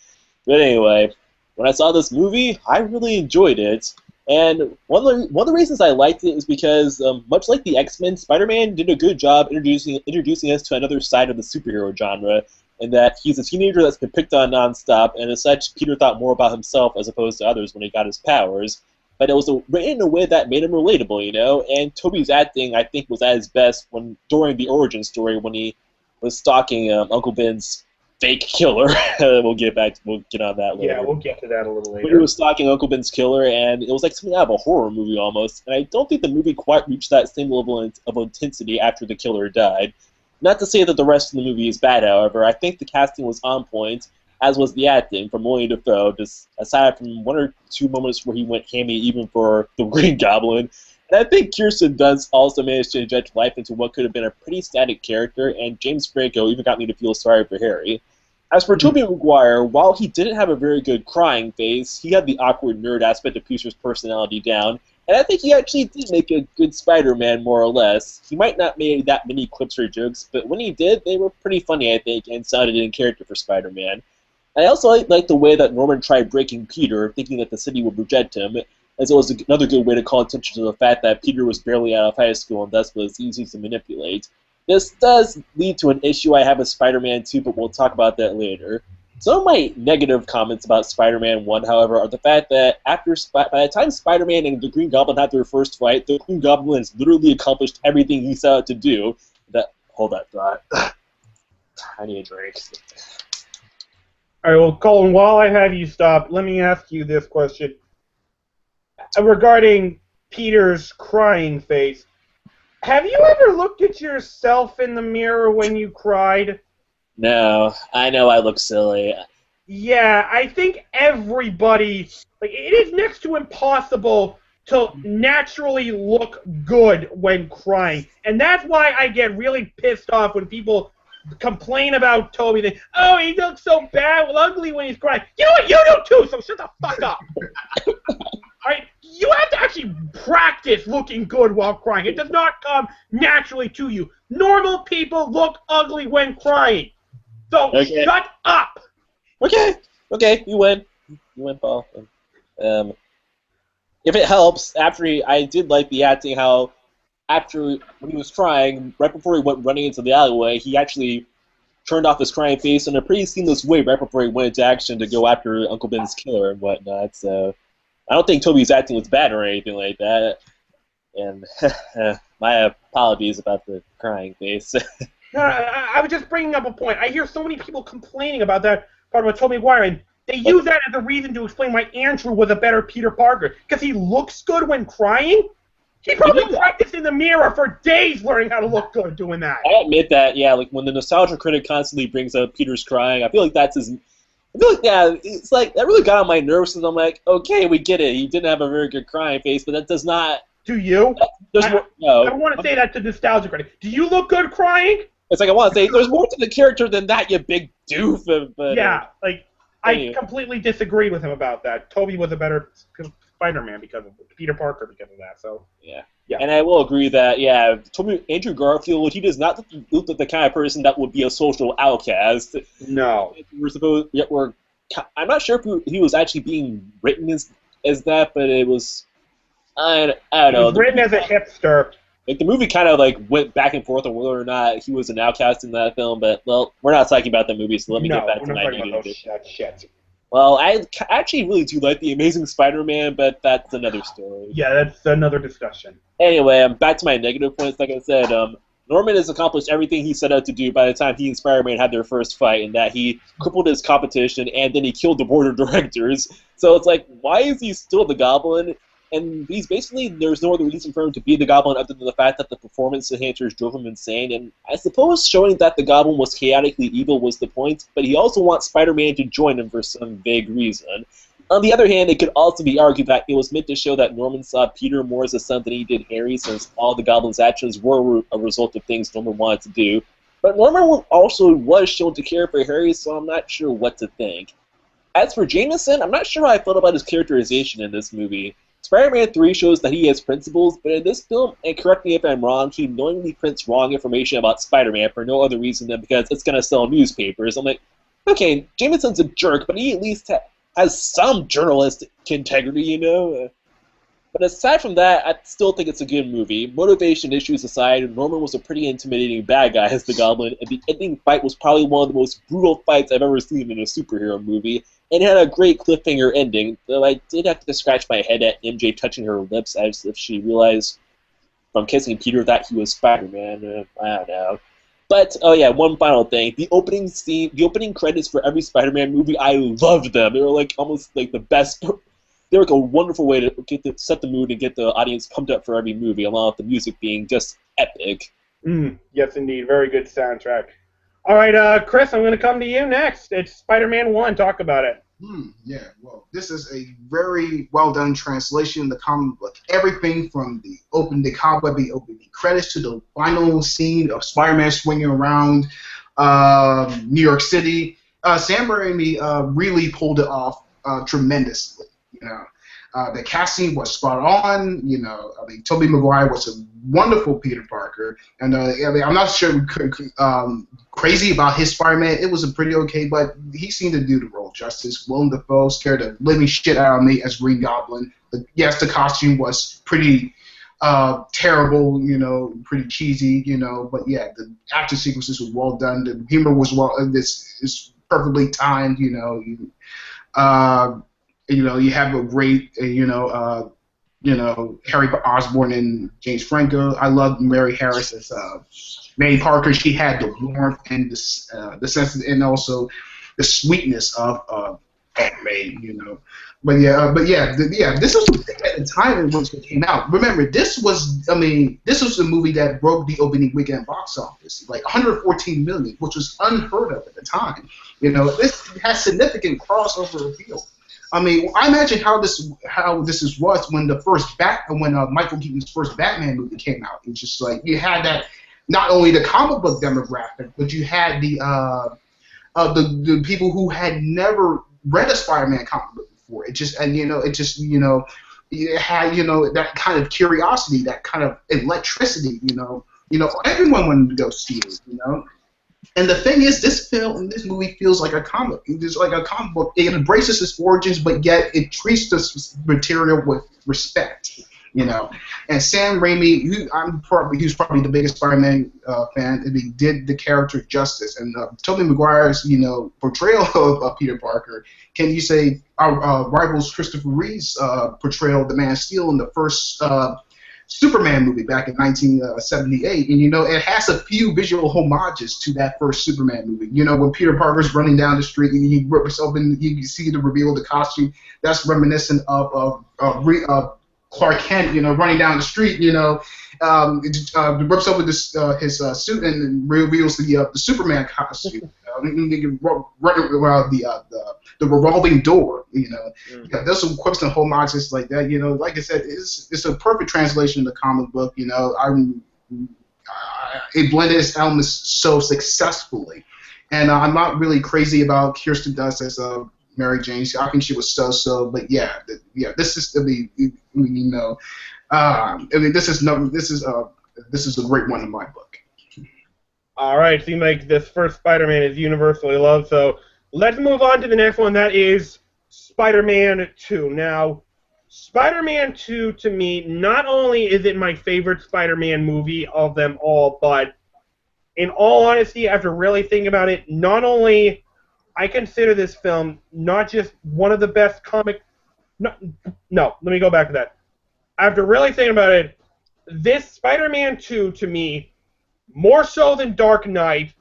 But anyway, when I saw this movie, I really enjoyed it. And one of the reasons I liked it is because, much like the X-Men, Spider-Man did a good job introducing us to another side of the superhero genre, in that he's a teenager that's been picked on nonstop, and as such, Peter thought more about himself as opposed to others when he got his powers. But it was written in a way that made him relatable, you know. And Tobey's acting, I think, was at his best during the origin story when he was stalking Uncle Ben's fake killer. We'll get on that later. Yeah, we'll get to that a little later. But he was stalking Uncle Ben's killer, and it was like something out of a horror movie almost. And I don't think the movie quite reached that same level of intensity after the killer died. Not to say that the rest of the movie is bad, however. I think the casting was on point, as was the acting from William Dafoe, just aside from one or two moments where he went hammy even for the Green Goblin. And I think Kirsten Dunst also managed to inject life into what could have been a pretty static character, and James Franco even got me to feel sorry for Harry. As for Tobey Maguire, while he didn't have a very good crying face, he had the awkward nerd aspect of Peter's personality down, and I think he actually did make a good Spider-Man, more or less. He might not make that many quips or jokes, but when he did, they were pretty funny, I think, and sounded in character for Spider-Man. I also like the way that Norman tried breaking Peter, thinking that the city would reject him, as it was another good way to call attention to the fact that Peter was barely out of high school and thus was easy to manipulate. This does lead to an issue I have with Spider-Man 2, but we'll talk about that later. Some of my negative comments about Spider-Man 1, however, are the fact that by the time Spider-Man and the Green Goblin had their first fight, the Green Goblin has literally accomplished everything he set out to do. Hold that thought. I need a drink. All right, well, Colin, while I have you stop, let me ask you this question. Regarding Peter's crying face, have you ever looked at yourself in the mirror when you cried? No, I know I look silly. Yeah, I think everybody, it is next to impossible to naturally look good when crying. And that's why I get really pissed off when people complain about Tobey. They, oh, he looks so ugly when he's crying. You know what? You do too, so shut the fuck up. Alright, you have to actually practice looking good while crying. It does not come naturally to you. Normal people look ugly when crying. So shut up. Okay, you win. You win, Paul. If it helps, I did like the acting, how when he was crying, right before he went running into the alleyway, he actually turned off his crying face in a pretty seamless way right before he went into action to go after Uncle Ben's killer and whatnot, so I don't think Tobey's acting was bad or anything like that. And my apologies about the crying face. No, I was just bringing up a point. I hear so many people complaining about that part about Tobey Maguire, and they use that as a reason to explain why Andrew was a better Peter Parker. Because he looks good when crying? He probably practiced in the mirror for days learning how to look good doing that. I admit that, yeah, like when the nostalgia critic constantly brings up Peter's crying, I feel like that's his... I feel like, yeah, it's like, that really got on my nerves, because I'm like, okay, we get it. He didn't have a very good crying face, but that does not... Do you? No. I want to say that to nostalgia critic. Do you look good crying? It's like I want to say, there's more to the character than that, you big doof. But, yeah, like, anyway. I completely disagree with him about that. Toby was a better Spider-Man because of Peter Parker because of that. So yeah. And I will agree that Andrew Garfield, he does not look like the kind of person that would be a social outcast. No. I'm not sure if he was actually being written as that, but it was I don't know. He was written as a hipster. Like the movie kind of like went back and forth on whether or not he was an outcast in that film, but well, we're not talking about the movie, so let me get back to my negative. Shit. Well, I actually really do like the Amazing Spider-Man, but that's another story. Yeah, that's another discussion. Anyway, back to my negative points. Like I said, Norman has accomplished everything he set out to do by the time he and Spider-Man had their first fight, in that he crippled his competition and then he killed the board of directors. So it's like, why is he still the Goblin? And he's basically, there's no other reason for him to be the Goblin other than the fact that the performance enhancers drove him insane. And I suppose showing that the Goblin was chaotically evil was the point, but he also wants Spider-Man to join him for some vague reason. On the other hand, it could also be argued that it was meant to show that Norman saw Peter more as a son than he did Harry, since all the Goblin's actions were a result of things Norman wanted to do. But Norman also was shown to care for Harry, so I'm not sure what to think. As for Jameson, I'm not sure how I felt about his characterization in this movie. Spider-Man 3 shows that he has principles, but in this film, and correct me if I'm wrong, he knowingly prints wrong information about Spider-Man for no other reason than because it's going to sell newspapers. I'm like, okay, Jameson's a jerk, but he at least has some journalistic integrity, you know? But aside from that, I still think it's a good movie. Motivation issues aside, Norman was a pretty intimidating bad guy as the Goblin, and the ending fight was probably one of the most brutal fights I've ever seen in a superhero movie, and it had a great cliffhanger ending, though I did have to scratch my head at MJ touching her lips as if she realized from kissing Peter that he was Spider-Man. I don't know. But, oh yeah, one final thing. The opening scene, the opening credits for every Spider-Man movie, I loved them. They were like almost like the best. They were like a wonderful way to set the mood and get the audience pumped up for every movie, along with the music being just epic. Yes, indeed. Very good soundtrack. All right, Chris, I'm going to come to you next. It's Spider-Man 1. Talk about it. Yeah, well, this is a very well-done translation of the comic book. Everything from the cobwebby opening credits to the final scene of Spider-Man swinging around New York City. Sam Raimi really pulled it off tremendously. You know, the casting was spot on. You know, I mean, Tobey Maguire was a wonderful Peter Parker, and I mean, I'm not sure crazy about his Spider-Man. It was a pretty okay, but he seemed to do the role justice. Willem Dafoe scared the living shit out of me as Green Goblin. Yes, the costume was pretty terrible, you know, pretty cheesy, you know, but yeah, the action sequences were well done. The humor was this is perfectly timed, you know. You have a great, Harry Osborn and James Franco. I love Mary Harris as May Parker. She had the warmth and the sense, and also the sweetness of May, you know. But this was at the time when it came out. Remember, this was a movie that broke the opening weekend box office, like 114 million, which was unheard of at the time. You know, this has significant crossover appeal. I mean, I imagine how this was when Michael Keaton's first Batman movie came out. It's just like you had that, not only the comic book demographic, but you had the people who had never read a Spider-Man comic book before. It had that kind of curiosity, that kind of electricity. You know, everyone wanted to go see it. You know. And the thing is, this movie feels like a comic. It's like a comic book. It embraces its origins, but yet it treats this material with respect, you know. And Sam Raimi, he's probably the biggest Spider-Man fan, and he did the character justice. And Tobey Maguire's, portrayal of Peter Parker. Can you say our rivals Christopher Reeve's portrayal of the Man of Steel in the first Superman movie back in 1978, and it has a few visual homages to that first Superman movie. When Peter Parker's running down the street and he rips open, you see the reveal of the costume. That's reminiscent of Clark Kent, running down the street, rips open his suit and reveals the Superman costume. Running around the revolving door, Yeah, there's some quips and homages like that. Like I said, it's a perfect translation of the comic book. It blended its elements so successfully, and I'm not really crazy about Kirsten Dunst as Mary Jane. I think she was so, but yeah, this is this is a great one in my book. All right, seems like this first Spider-Man is universally loved, so let's move on to the next one. That is Spider-Man 2. Now, Spider-Man 2, to me, not only is it my favorite Spider-Man movie of them all, but in all honesty, after really thinking about it, not only I consider this film not just one of the best comic... No, let me go back to that. After really thinking about it, this Spider-Man 2, to me, more so than Dark Knight,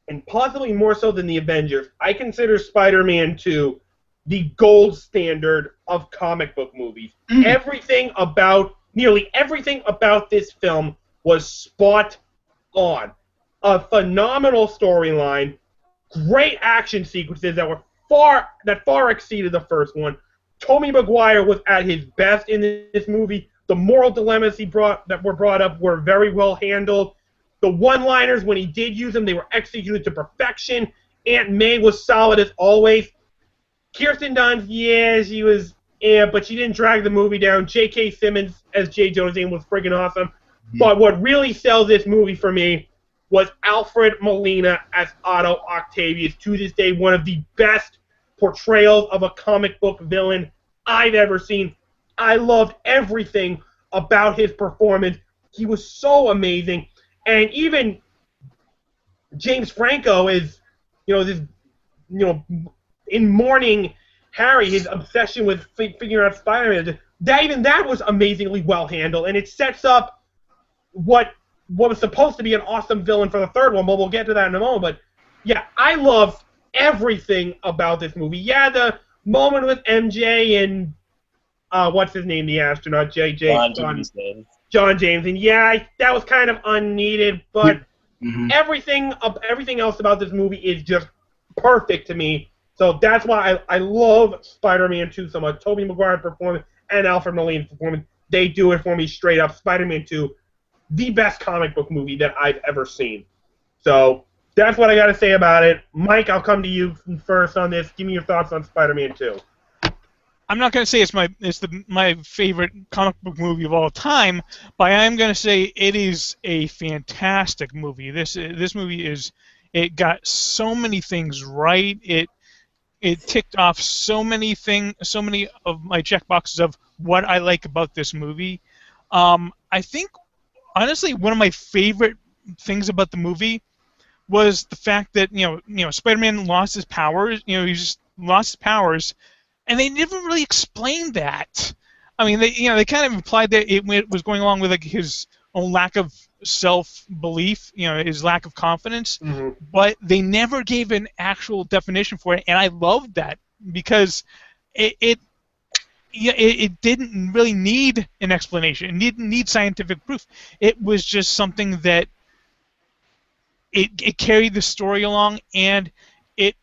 and possibly more so than the Avengers, I consider Spider-Man 2 the gold standard of comic book movies. Nearly everything about this film was spot on. A phenomenal storyline, great action sequences that far exceeded the first one. Tobey Maguire was at his best in this movie. The moral dilemmas that were brought up were very well handled. The one-liners, when he did use them, they were executed to perfection. Aunt May was solid as always. Kirsten Dunst, she was, but she didn't drag the movie down. J.K. Simmons as J. Jonah Jameson was friggin' awesome. But what really sells this movie for me was Alfred Molina as Otto Octavius. To this day, one of the best portrayals of a comic book villain I've ever seen. I loved everything about his performance. He was so amazing. And even James Franco is, in Mourning Harry, his obsession with figuring out Spider-Man, that was amazingly well handled. And it sets up what was supposed to be an awesome villain for the third one, but we'll get to that in a moment. But yeah, I love everything about this movie. Yeah, the moment with MJ and what's his name, the astronaut, John James, and yeah, that was kind of unneeded, but everything else about this movie is just perfect to me. So that's why I love Spider-Man 2 so much. Tobey Maguire's performance and Alfred Molina's performance, they do it for me straight up. Spider-Man 2, the best comic book movie that I've ever seen. So that's what I got to say about it. Mike, I'll come to you first on this. Give me your thoughts on Spider-Man 2. I'm not going to say it's my favorite comic book movie of all time, but I am going to say it is a fantastic movie. This movie it got so many things right. It ticked off so many of my checkboxes of what I like about this movie. I think honestly one of my favorite things about the movie was the fact that Spider-Man lost his powers. He just lost his powers. And they never really explained that. I mean, they kind of implied that it was going along with his own lack of self-belief, his lack of confidence, but they never gave an actual definition for it, and I loved that because it didn't really need an explanation. It didn't need scientific proof. It was just something that it carried the story along, and it.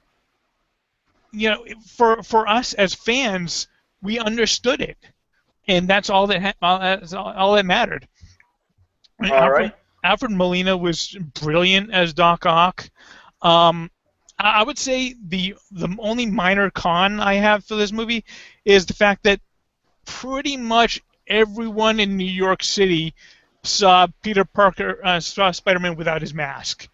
For us as fans, we understood it, and that's all that mattered. Alfred Molina was brilliant as Doc Ock. I would say the only minor con I have for this movie is the fact that pretty much everyone in New York City saw saw Spider-Man without his mask.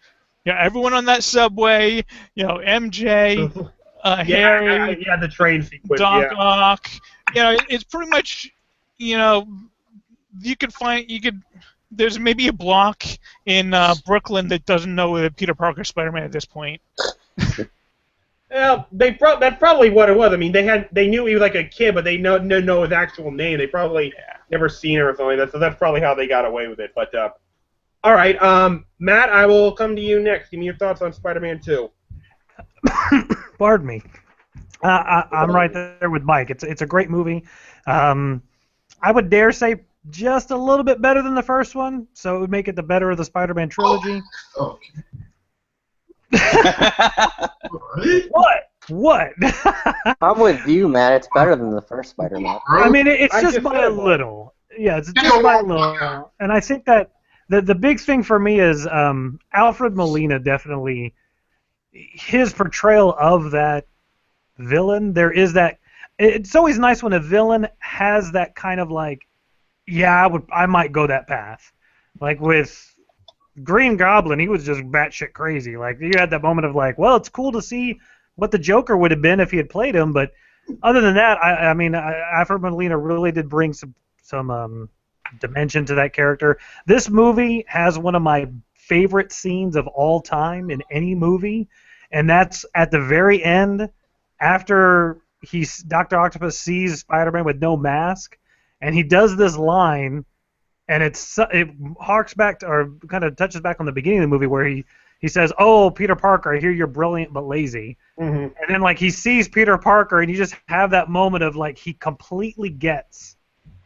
Everyone on that subway, MJ. Harry, the train sequence, Doc Ock. It's pretty much, there's maybe a block in Brooklyn that doesn't know that Peter Parker's Spider-Man at this point. Well, that's probably what it was. I mean, they knew he was like a kid, but they didn't know his actual name. They probably never seen him or something like that. So that's probably how they got away with it. But all right, Matt, I will come to you next. Give me your thoughts on Spider-Man 2. Pardon me. I'm right there with Mike. It's a great movie. I would dare say just a little bit better than the first one, so it would make it the better of the Spider-Man trilogy. Oh. What? I'm with you, man. It's better than the first Spider-Man. I mean, it's just by a little. Yeah, it's just by a little. And I think that the big thing for me is Alfred Molina definitely, his portrayal of that villain. There is that. It's always nice when a villain has that kind of like, yeah, I might go that path. Like with Green Goblin, he was just batshit crazy. Like you had that moment of like, well, it's cool to see what the Joker would have been if he had played him, but other than that, I mean, Alfred Molina really did bring some dimension to that character. This movie has one of my favorite scenes of all time in any movie, and that's at the very end after Dr. Octopus sees Spider-Man with no mask, and he does this line, and it harks back to, or kind of touches back on the beginning of the movie where he says, "Oh, Peter Parker, I hear you're brilliant but lazy." Mm-hmm. And then like he sees Peter Parker, and you just have that moment of like he completely gets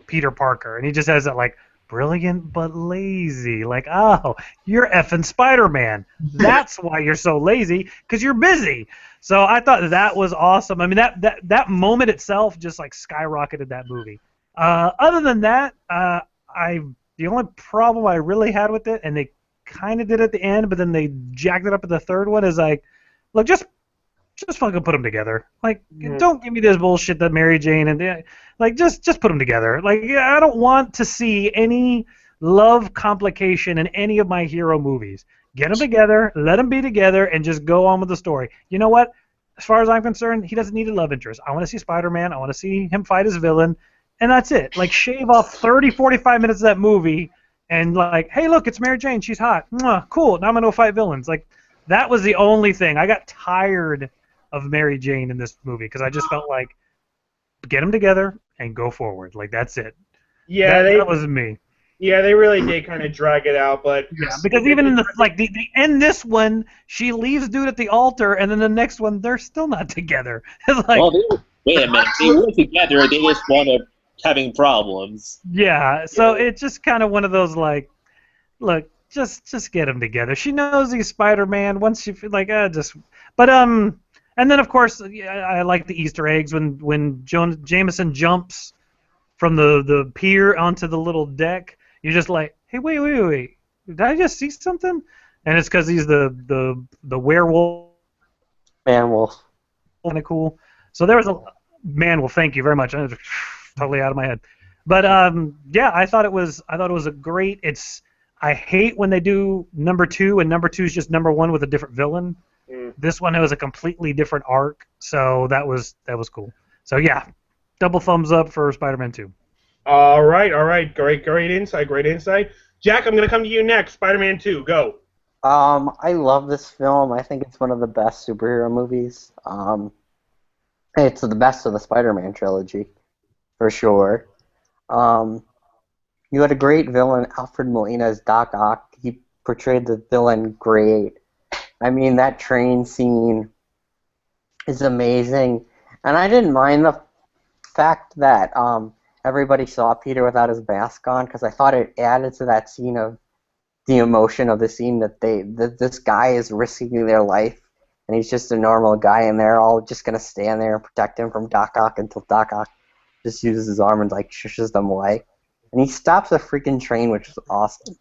Peter Parker, and he just has that like brilliant but lazy, like, oh, you're effing Spider-Man. That's why you're so lazy, because you're busy. So I thought that was awesome. I mean, that moment itself just like skyrocketed that movie. Other than that, the only problem I really had with it, and they kind of did at the end, but then they jacked it up at the third one, is like, look, just fucking put them together. Like, don't give me this bullshit that Mary Jane and like just put them together. Like, I don't want to see any love complication in any of my hero movies. Get them together, let them be together, and just go on with the story. You know what? As far as I'm concerned, he doesn't need a love interest. I want to see Spider-Man. I want to see him fight his villain, and that's it. Like, shave off 30, 45 minutes of that movie, and like, hey, look, it's Mary Jane. She's hot. Mwah, cool. Now I'm gonna go fight villains. Like, that was the only thing. I got tired of Mary Jane in this movie because I just felt like get them together and go forward. Like, that's it. Yeah, that was me. Yeah, they really did kind of drag it out, but yeah, because even in the end this one, she leaves dude at the altar, and then the next one they're still not together. It's like, well, wait a minute, they were together. They just wound up having problems. Yeah, so it's just kind of one of those like, look, just get them together. She knows he's Spider-Man. Once she like, but and then of course I like the Easter eggs when Jameson jumps from the pier onto the little deck. You're just like, hey, wait. Did I just see something? And it's because he's the werewolf. Man-wolf. Kind of cool. So there was a man-wolf. Thank you very much. I was totally out of my head. But yeah, I thought it was a great. I hate when they do number 2 and number 2 is just number 1 with a different villain. This one was a completely different arc, so that was cool. So yeah, double thumbs up for Spider-Man 2. All right. Great insight. Jack, I'm going to come to you next. Spider-Man 2, go. I love this film. I think it's one of the best superhero movies. It's the best of the Spider-Man trilogy, for sure. You had a great villain, Alfred Molina as Doc Ock. He portrayed the villain great. I mean, that train scene is amazing. And I didn't mind the fact that everybody saw Peter without his mask on, because I thought it added to that scene of the emotion of the scene that this guy is risking their life, and he's just a normal guy, and they're all just going to stand there and protect him from Doc Ock until Doc Ock just uses his arm and like shushes them away. And he stops a freaking train, which is awesome.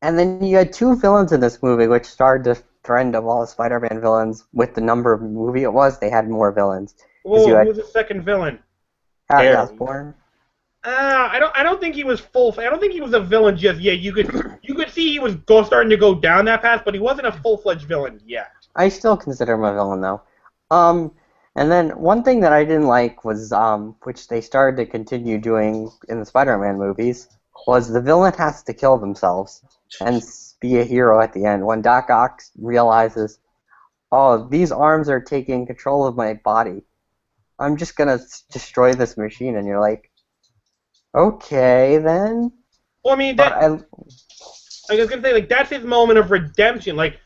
And then you had 2 villains in this movie, which started the trend of all the Spider-Man villains. With the number of movie it was, they had more villains. Whoa, who was the second villain? Harry Osborn. I don't think he was I don't think he was a villain just yet. You could see he was starting to go down that path, but he wasn't a full-fledged villain yet. I still consider him a villain, though. And then one thing that I didn't like was, which they started to continue doing in the Spider-Man movies, was the villain has to kill themselves and be a hero at the end. When Doc Ock realizes, oh, these arms are taking control of my body. I'm just gonna destroy this machine, and you're like, okay, then. Well, I mean, But I was gonna say, like, that's his moment of redemption. Like,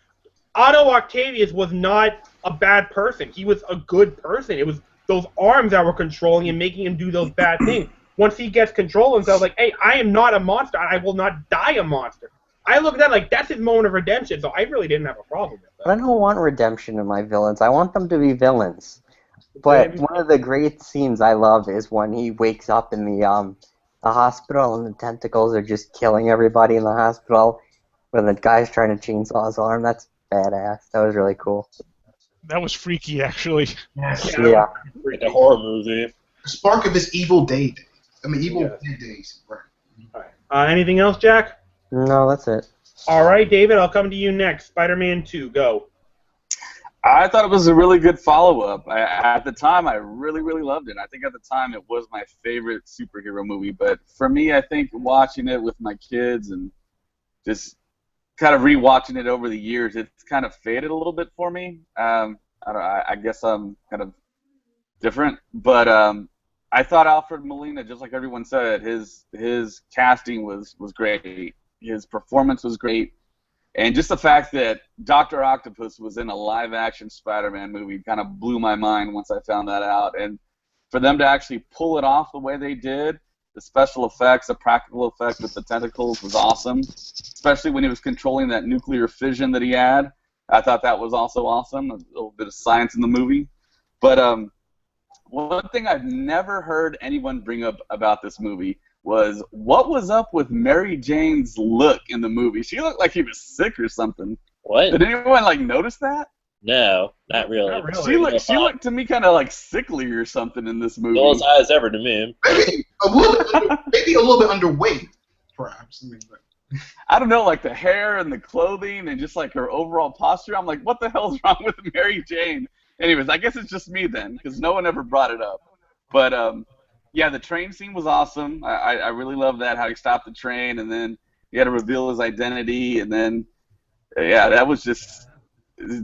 Otto Octavius was not a bad person. He was a good person. It was those arms that were controlling him, making him do those bad things. Once he gets control of himself, like, hey, I am not a monster. I will not die a monster. I look at that like that's his moment of redemption. So I really didn't have a problem with that. I don't want redemption in my villains. I want them to be villains. But one of the great scenes I love is when he wakes up in the hospital and the tentacles are just killing everybody in the hospital when the guy's trying to chainsaw his arm. That's badass. That was really cool. That was freaky, actually. Yes. Yeah. Like a horror movie. The spark of his evil day. Evil Dead days. Right. All right. Anything else, Jack? No, that's it. All right, David, I'll come to you next. Spider-Man 2, go. I thought it was a really good follow-up. At the time, I really, really loved it. I think at the time it was my favorite superhero movie. But for me, I think watching it with my kids and just kind of rewatching it over the years, it's kind of faded a little bit for me. I guess I'm kind of different. But I thought Alfred Molina, just like everyone said, his casting was great. His performance was great. And just the fact that Dr. Octopus was in a live-action Spider-Man movie kind of blew my mind once I found that out. And for them to actually pull it off the way they did, the special effects, the practical effects with the tentacles was awesome, especially when he was controlling that nuclear fission that he had. I thought that was also awesome, a little bit of science in the movie. But one thing I've never heard anyone bring up about this movie was what was up with Mary Jane's look in the movie. She looked like she was sick or something. What? Did anyone notice that? No, not really. Not really. She looked to me kind of sickly or something in this movie. Those eyes ever to me. Maybe a little bit underweight, perhaps. I don't know, the hair and the clothing and just her overall posture. I'm like, what the hell's wrong with Mary Jane? Anyways, I guess it's just me then, because no one ever brought it up. But yeah, the train scene was awesome. I really love that, how he stopped the train and then he had to reveal his identity, and then yeah, that was just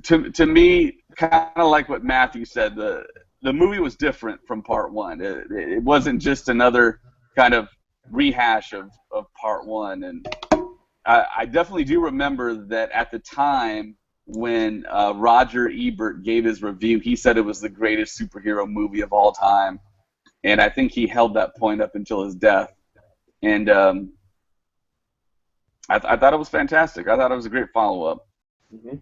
to me kind of like what Matthew said. The movie was different from part one. It wasn't just another kind of rehash of part one, and I definitely do remember that at the time when Roger Ebert gave his review, he said it was the greatest superhero movie of all time. And I think he held that point up until his death. And I thought it was fantastic. I thought it was a great follow-up. Mm-hmm.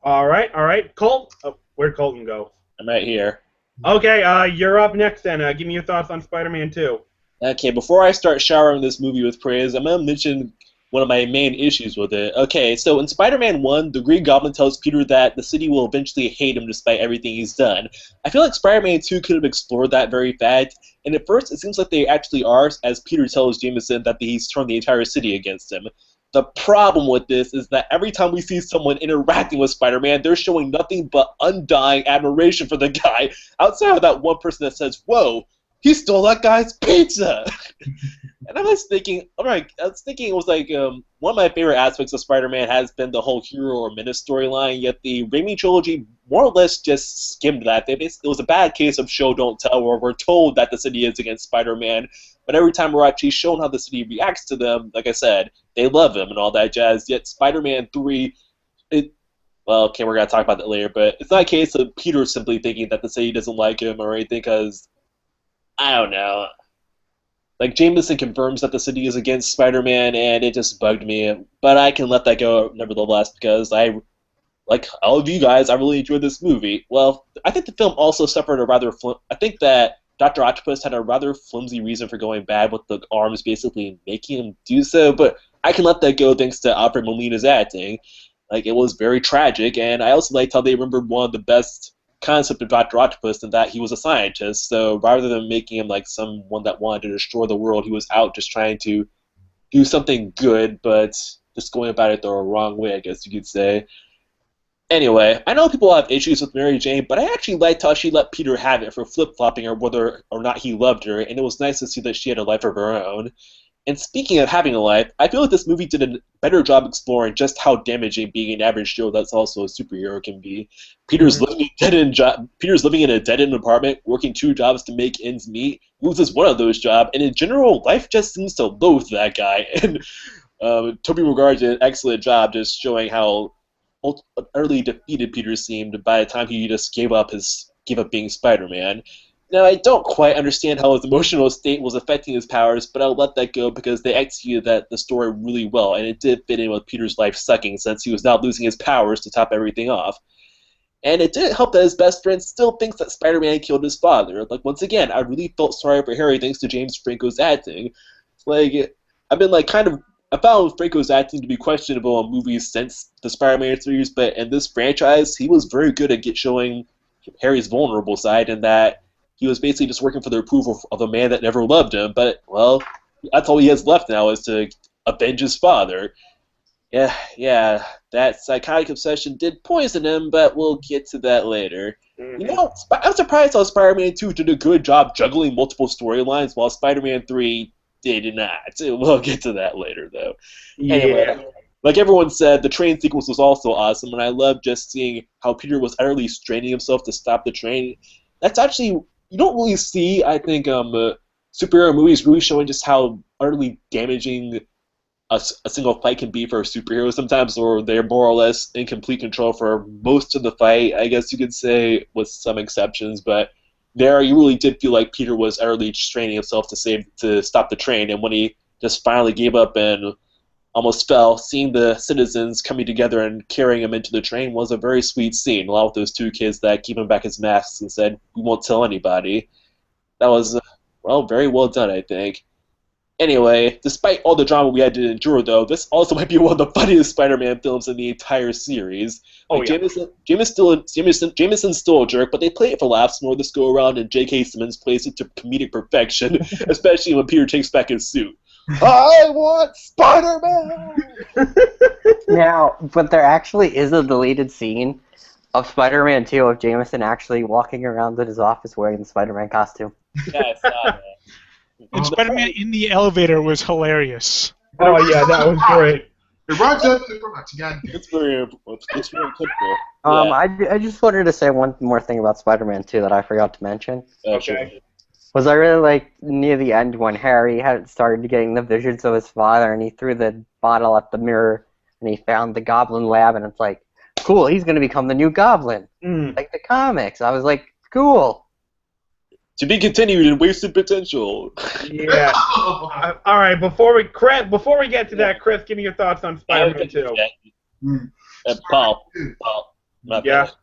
All right. Colt? Oh, where'd Colton go? I'm right here. Okay, you're up next then. Give me your thoughts on Spider-Man 2. Okay, before I start showering this movie with praise, I'm going to mention one of my main issues with it. Okay, so in Spider-Man 1, the Green Goblin tells Peter that the city will eventually hate him despite everything he's done. I feel like Spider-Man 2 could have explored that very fact, and at first it seems like they actually are, as Peter tells Jameson that he's turned the entire city against him. The problem with this is that every time we see someone interacting with Spider-Man, they're showing nothing but undying admiration for the guy, outside of that one person that says, "Whoa, he stole that guy's pizza!" And I was thinking it was one of my favorite aspects of Spider-Man has been the whole hero or menace storyline, yet the Raimi trilogy more or less just skimmed that. It was a bad case of show don't tell, where we're told that the city is against Spider-Man, but every time we're actually shown how the city reacts to them, like I said, they love him and all that jazz. Yet Spider-Man 3, we're going to talk about that later, but it's not a case of Peter simply thinking that the city doesn't like him or anything, because, I don't know. Jameson confirms that the city is against Spider-Man, and it just bugged me. But I can let that go nevertheless, because like all of you guys, I really enjoyed this movie. Well, I think the film also suffered I think that Dr. Octopus had a rather flimsy reason for going bad, with the arms basically making him do so, but I can let that go thanks to Alfred Molina's acting. It was very tragic, and I also liked how they remembered one of the best concept of Dr. Octopus, and that he was a scientist. So rather than making him someone that wanted to destroy the world, he was out just trying to do something good, but just going about it the wrong way, I guess you could say. Anyway, I know people have issues with Mary Jane, but I actually liked how she let Peter have it for flip-flopping her whether or not he loved her, and it was nice to see that she had a life of her own. And speaking of having a life, I feel like this movie did a better job exploring just how damaging being an average Joe that's also a superhero can be. Peter's living in a dead-end apartment, working 2 jobs to make ends meet, loses one of those jobs, and in general, life just seems to loathe that guy. And Toby Maguire did an excellent job just showing how utterly defeated Peter seemed by the time he just gave up being Spider-Man. Now, I don't quite understand how his emotional state was affecting his powers, but I'll let that go because they executed the story really well, and it did fit in with Peter's life sucking since he was now losing his powers to top everything off. And it didn't help that his best friend still thinks that Spider-Man killed his father. Like, once again, I really felt sorry for Harry thanks to James Franco's acting. Like, I found Franco's acting to be questionable in movies since the Spider-Man series, but in this franchise, he was very good at showing Harry's vulnerable side, and that he was basically just working for the approval of a man that never loved him, but, well, that's all he has left now is to avenge his father. Yeah, that psychotic obsession did poison him, but we'll get to that later. Mm-hmm. You know, I'm surprised how Spider-Man 2 did a good job juggling multiple storylines, while Spider-Man 3 did not. We'll get to that later, though. Yeah. Anyway, like everyone said, the train sequence was also awesome, and I loved just seeing how Peter was utterly straining himself to stop the train. That's actually... You don't really see, I think, superhero movies really showing just how utterly damaging a single fight can be for a superhero sometimes, or they're more or less in complete control for most of the fight, I guess you could say, with some exceptions. But there, you really did feel like Peter was utterly straining himself to stop the train, and when he just finally gave up and almost fell, seeing the citizens coming together and carrying him into the train was a very sweet scene, along with those 2 kids that gave him back his masks and said, "We won't tell anybody." That was, very well done, I think. Anyway, despite all the drama we had to endure, though, this also might be one of the funniest Spider-Man films in the entire series. Jameson's still a jerk, but they play it for laughs more this go-around, and J.K. Simmons plays it to comedic perfection, especially when Peter takes back his suit. I want Spider-Man! Now, but there actually is a deleted scene of Spider-Man 2 of Jameson actually walking around in his office wearing the Spider-Man costume. Yeah, I saw that. And Spider-Man in the elevator was hilarious. Oh, yeah, that was great. It rocks up and it rocks. It's very typical. I just wanted to say one more thing about Spider-Man 2 that I forgot to mention. Okay. Was I really like near the end when Harry had started getting the visions of his father and he threw the bottle at the mirror and he found the Goblin Lab and it's like, cool, he's going to become the new Goblin. Like the comics. I was like, cool. To be continued in wasted potential. Yeah. All right, before we get to that, Chris, give me your thoughts on Spider-Man 2. Paul, yeah. Finished.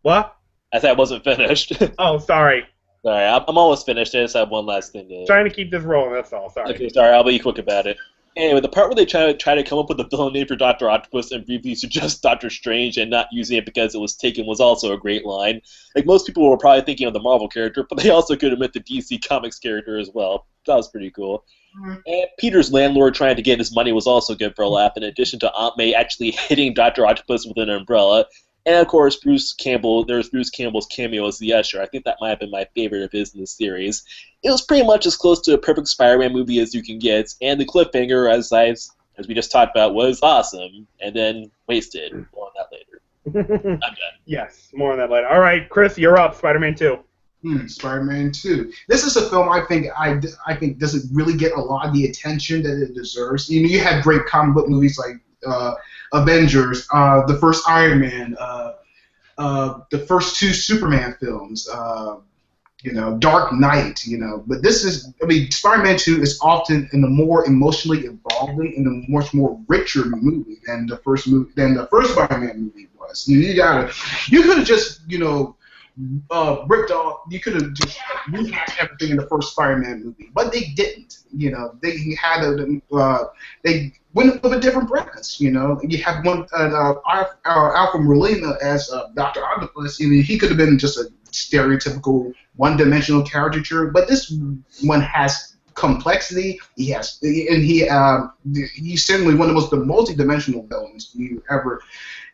What? I said I wasn't finished. Oh, sorry. Sorry, I'm almost finished. I just have one last thing to... Trying to keep this rolling, that's all. Sorry. Okay, sorry, I'll be quick about it. Anyway, the part where they try to come up with a villain name for Dr. Octopus and briefly suggest Doctor Strange and not using it because it was taken was also a great line. Like, most people were probably thinking of the Marvel character, but they also could have meant the DC Comics character as well. That was pretty cool. And Peter's landlord trying to get his money was also good for a laugh, in addition to Aunt May actually hitting Dr. Octopus with an umbrella. And, of course, Bruce Campbell's cameo as the Usher. I think that might have been my favorite of his in the series. It was pretty much as close to a perfect Spider-Man movie as you can get, and the cliffhanger, as we just talked about, was awesome, and then wasted. More on that later. I'm done. Yes, more on that later. All right, Chris, you're up. Spider-Man 2. Spider-Man 2. This is a film I think doesn't really get a lot of the attention that it deserves. You know, you have great comic book movies like Avengers, the first Iron Man, the first 2 Superman films, Dark Knight, But this is, Spider-Man 2 is often in a more emotionally involving and a much more richer movie than the first Spider-Man movie was. You could have just, ripped off. You could have just rehashed everything in the first Spider-Man movie, but they didn't. They had they went with a different premise. You have one Alfred Molina as Dr. Octopus. He could have been just a stereotypical one-dimensional caricature, but this one has complexity. He's certainly one of the most multi-dimensional villains you ever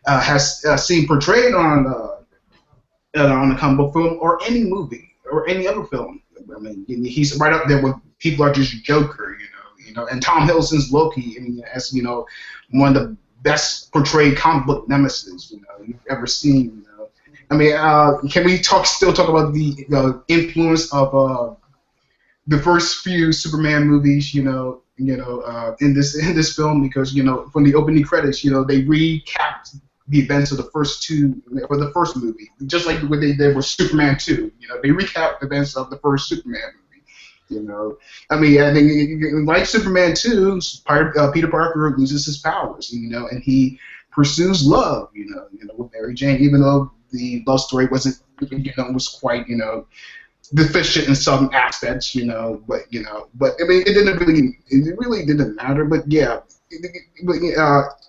has seen portrayed on a comic book film or any movie or any other film. He's right up there with people are just Joker, and Tom Hiddleston's Loki, I mean, as one of the best portrayed comic book nemesis you've ever seen. I mean, can we still talk about the influence of the first few Superman movies? In this film, because from the opening credits, they recapped the events of the first movie, just like what they did with Superman 2. They recapped the events of the first Superman movie. I mean, I think like Superman 2, Peter Parker loses his powers, and he pursues love, with Mary Jane, even though the love story wasn't, was quite, deficient in some aspects, but I mean, it really didn't matter. But yeah,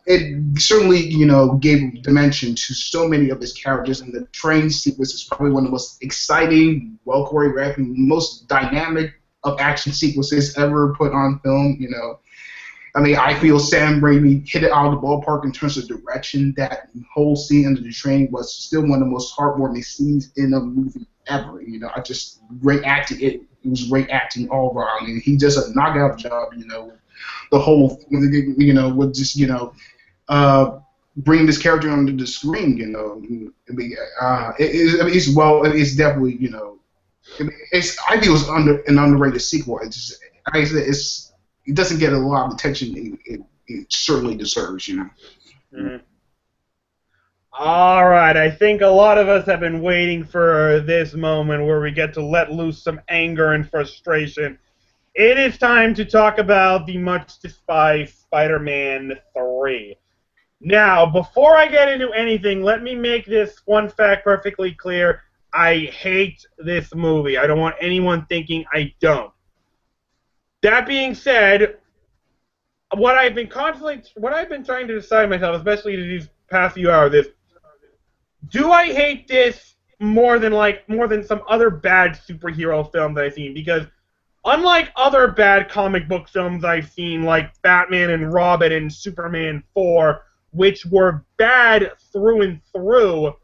it certainly, gave dimension to so many of his characters, and the train sequence is probably one of the most exciting, well choreographed, and most dynamic of action sequences ever put on film. I mean, I feel Sam Raimi hit it out of the ballpark in terms of direction. That whole scene under the train was still one of the most heartwarming scenes in a movie ever. I just great acting. It was great acting all around, and he does a knockout job. The whole, with just bringing this character onto the screen. I mean, it's definitely I mean, I think it was an underrated sequel. It doesn't get a lot of attention it certainly deserves. Mm-hmm. All right, I think a lot of us have been waiting for this moment where we get to let loose some anger and frustration. It is time to talk about the much despised Spider-Man 3. Now, before I get into anything, let me make this one fact perfectly clear. I hate this movie. I don't want anyone thinking I don't. That being said, what I've been trying to decide myself, especially these past few hours, is, do I hate this more than some other bad superhero films I've seen? Because unlike other bad comic book films I've seen, like Batman and Robin and Superman 4, which were bad through and through,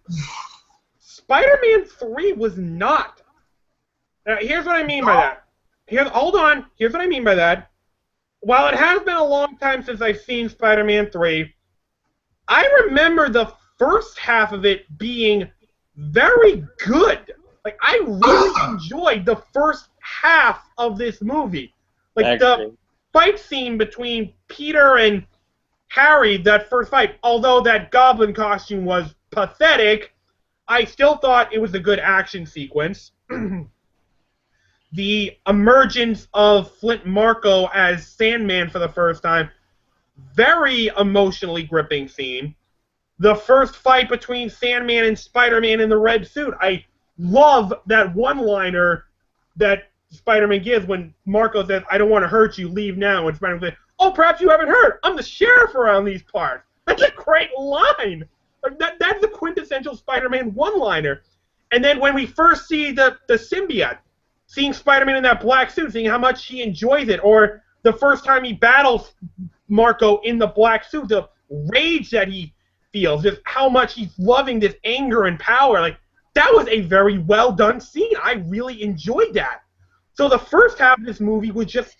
Spider-Man 3 was not. Now, here's what I mean by that. Hold on. Here's what I mean by that. While it has been a long time since I've seen Spider-Man 3, I remember the first half of it being very good. Like, I really enjoyed the first half of this movie. Like, the fight scene between Peter and Harry, that first fight, although that goblin costume was pathetic, I still thought it was a good action sequence. The emergence of Flint Marko as Sandman for the first time, very emotionally gripping scene. The first fight between Sandman and Spider-Man in the red suit, I love that one-liner that Spider-Man gives when Marko says, "I don't want to hurt you, leave now," and Spider-Man says, "Oh, perhaps you haven't heard, I'm the sheriff around these parts." That's a great line! That's the quintessential Spider-Man one-liner. And then when we first see the symbiote, seeing Spider-Man in that black suit, seeing how much he enjoys it, or the first time he battles Marko in the black suit, the rage that he feels, just how much he's loving this anger and power. Like, that was a very well done scene. I really enjoyed that. So the first half of this movie was just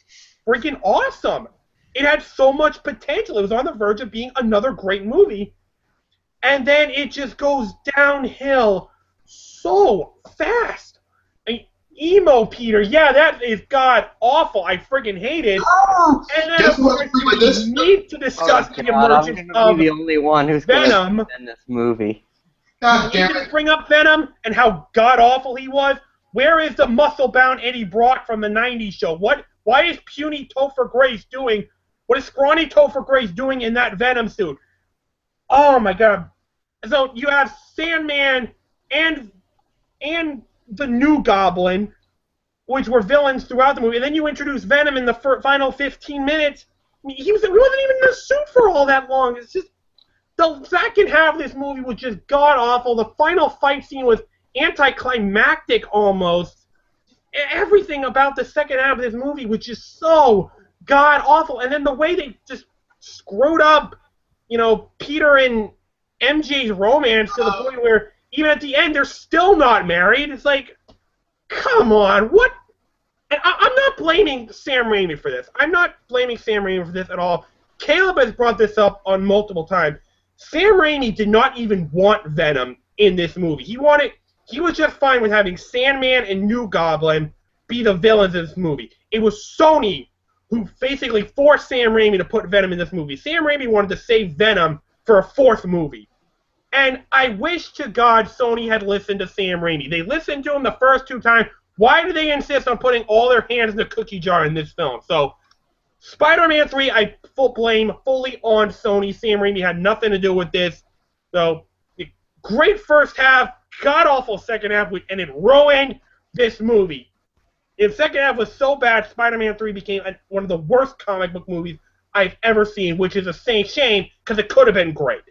freaking awesome. It had so much potential. It was on the verge of being another great movie. And then it just goes downhill so fast. Emo Peter, yeah, that is god awful. I friggin' hate it. Oh, and then of course we need to discuss the emergence of the only one who's Venom in this movie. God we damn need to it. bring up Venom and how god awful he was. Where is the muscle-bound Eddie Brock from the '90s show? Why is puny Topher Grace doing? What is scrawny Topher Grace doing in that Venom suit? Oh my god! So you have Sandman and the new Goblin, which were villains throughout the movie, and then you introduce Venom in the final 15 minutes. I mean, he wasn't even in the suit for all that long. It's just the second half of this movie was just god awful. The final fight scene was anticlimactic almost. Everything about the second half of this movie was just so god awful, and then the way they just screwed up, Peter and MJ's romance to the point where even at the end they're still not married. It's like, come on, what and I'm not blaming Sam Raimi for this. I'm not blaming Sam Raimi for this at all. Caleb has brought this up on multiple times. Sam Raimi did not even want Venom in this movie. He was just fine with having Sandman and New Goblin be the villains of this movie. It was Sony who basically forced Sam Raimi to put Venom in this movie. Sam Raimi wanted to save Venom for a fourth movie. And I wish to God Sony had listened to Sam Raimi. They listened to him the first two times. Why do they insist on putting all their hands in the cookie jar in this film? So, Spider-Man 3, I blame fully on Sony. Sam Raimi had nothing to do with this. So, great first half, god-awful second half, and it ruined this movie. The second half was so bad, Spider-Man 3 became one of the worst comic book movies I've ever seen, which is a shame because it could have been great.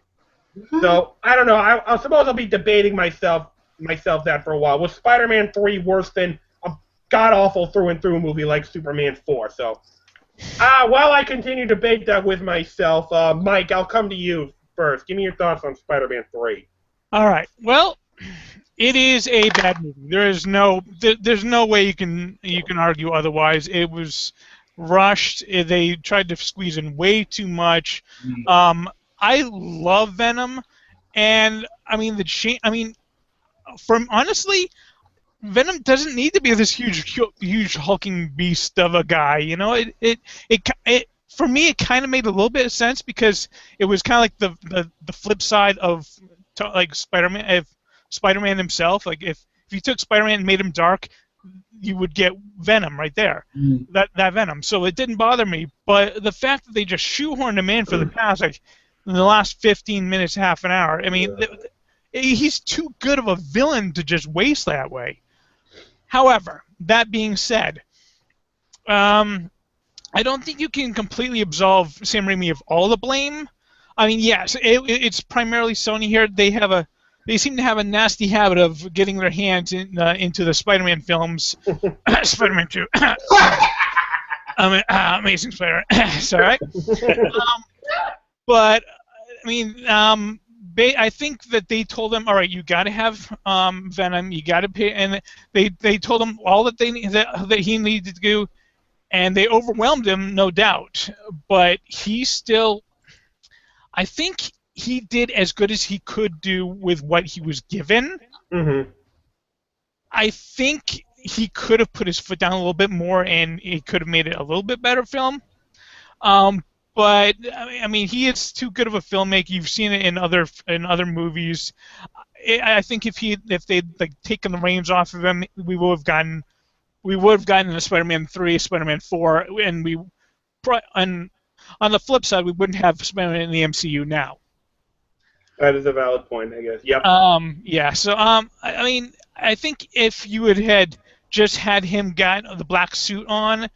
So, I don't know. I suppose I'll be debating myself that for a while. Was Spider-Man 3 worse than a god-awful through-and-through movie like Superman 4? So, while I continue to debate that with myself, Mike, I'll come to you first. Give me your thoughts on Spider-Man 3. All right. Well, it is a bad movie. There's no way you can argue otherwise. It was rushed. They tried to squeeze in way too much. I love Venom, and honestly, Venom doesn't need to be this huge hulking beast of a guy. You know, it for me it kind of made a little bit of sense because it was kind of like the flip side of like Spider-Man himself. Like if you took Spider-Man and made him dark, you would get Venom right there. That Venom. So it didn't bother me, but the fact that they just shoehorned him in for the past in the last 15 minutes, half an hour. I mean, he's too good of a villain to just waste that way. However, that being said, I don't think you can completely absolve Sam Raimi of all the blame. I mean, yes, it's primarily Sony here. They seem to have a nasty habit of getting their hands into the Spider-Man films. Spider-Man 2. Amazing Spider-Man. Sorry. But I mean, I think that they told him, all right, you got to have Venom, you got to pay, and they told him all that that he needed to do, and they overwhelmed him, no doubt. But he still, I think he did as good as he could do with what he was given. Mm-hmm. I think he could have put his foot down a little bit more, and he could have made it a little bit better film. But I mean, he is too good of a filmmaker. You've seen it in other movies. I think if they'd like taken the reins off of him, we would have gotten a Spider-Man 3, Spider-Man 4, and on the flip side, we wouldn't have Spider-Man in the MCU now. That is a valid point, I guess. Yep. Yeah. So I mean, I think if you had just had him got the black suit on,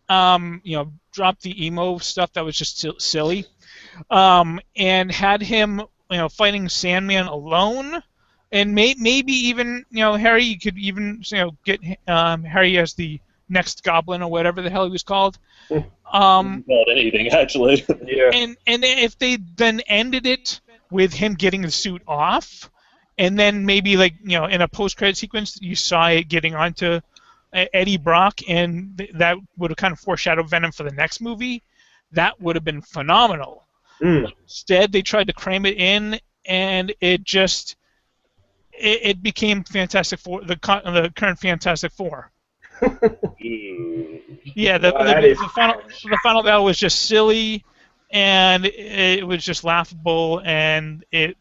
drop the emo stuff that was just silly, and had him, fighting Sandman alone, and maybe even, Harry, you could even, get Harry as the next Goblin or whatever the hell he was called. Called anything actually. Yeah. And if they then ended it with him getting the suit off, and then maybe in a post-credit sequence you saw it getting onto Eddie Brock, and that would have kind of foreshadowed Venom for the next movie. That would have been phenomenal. Instead, they tried to cram it in, and it became Fantastic Four, the current Fantastic Four. Yeah, the final battle was just silly, and it was just laughable, and it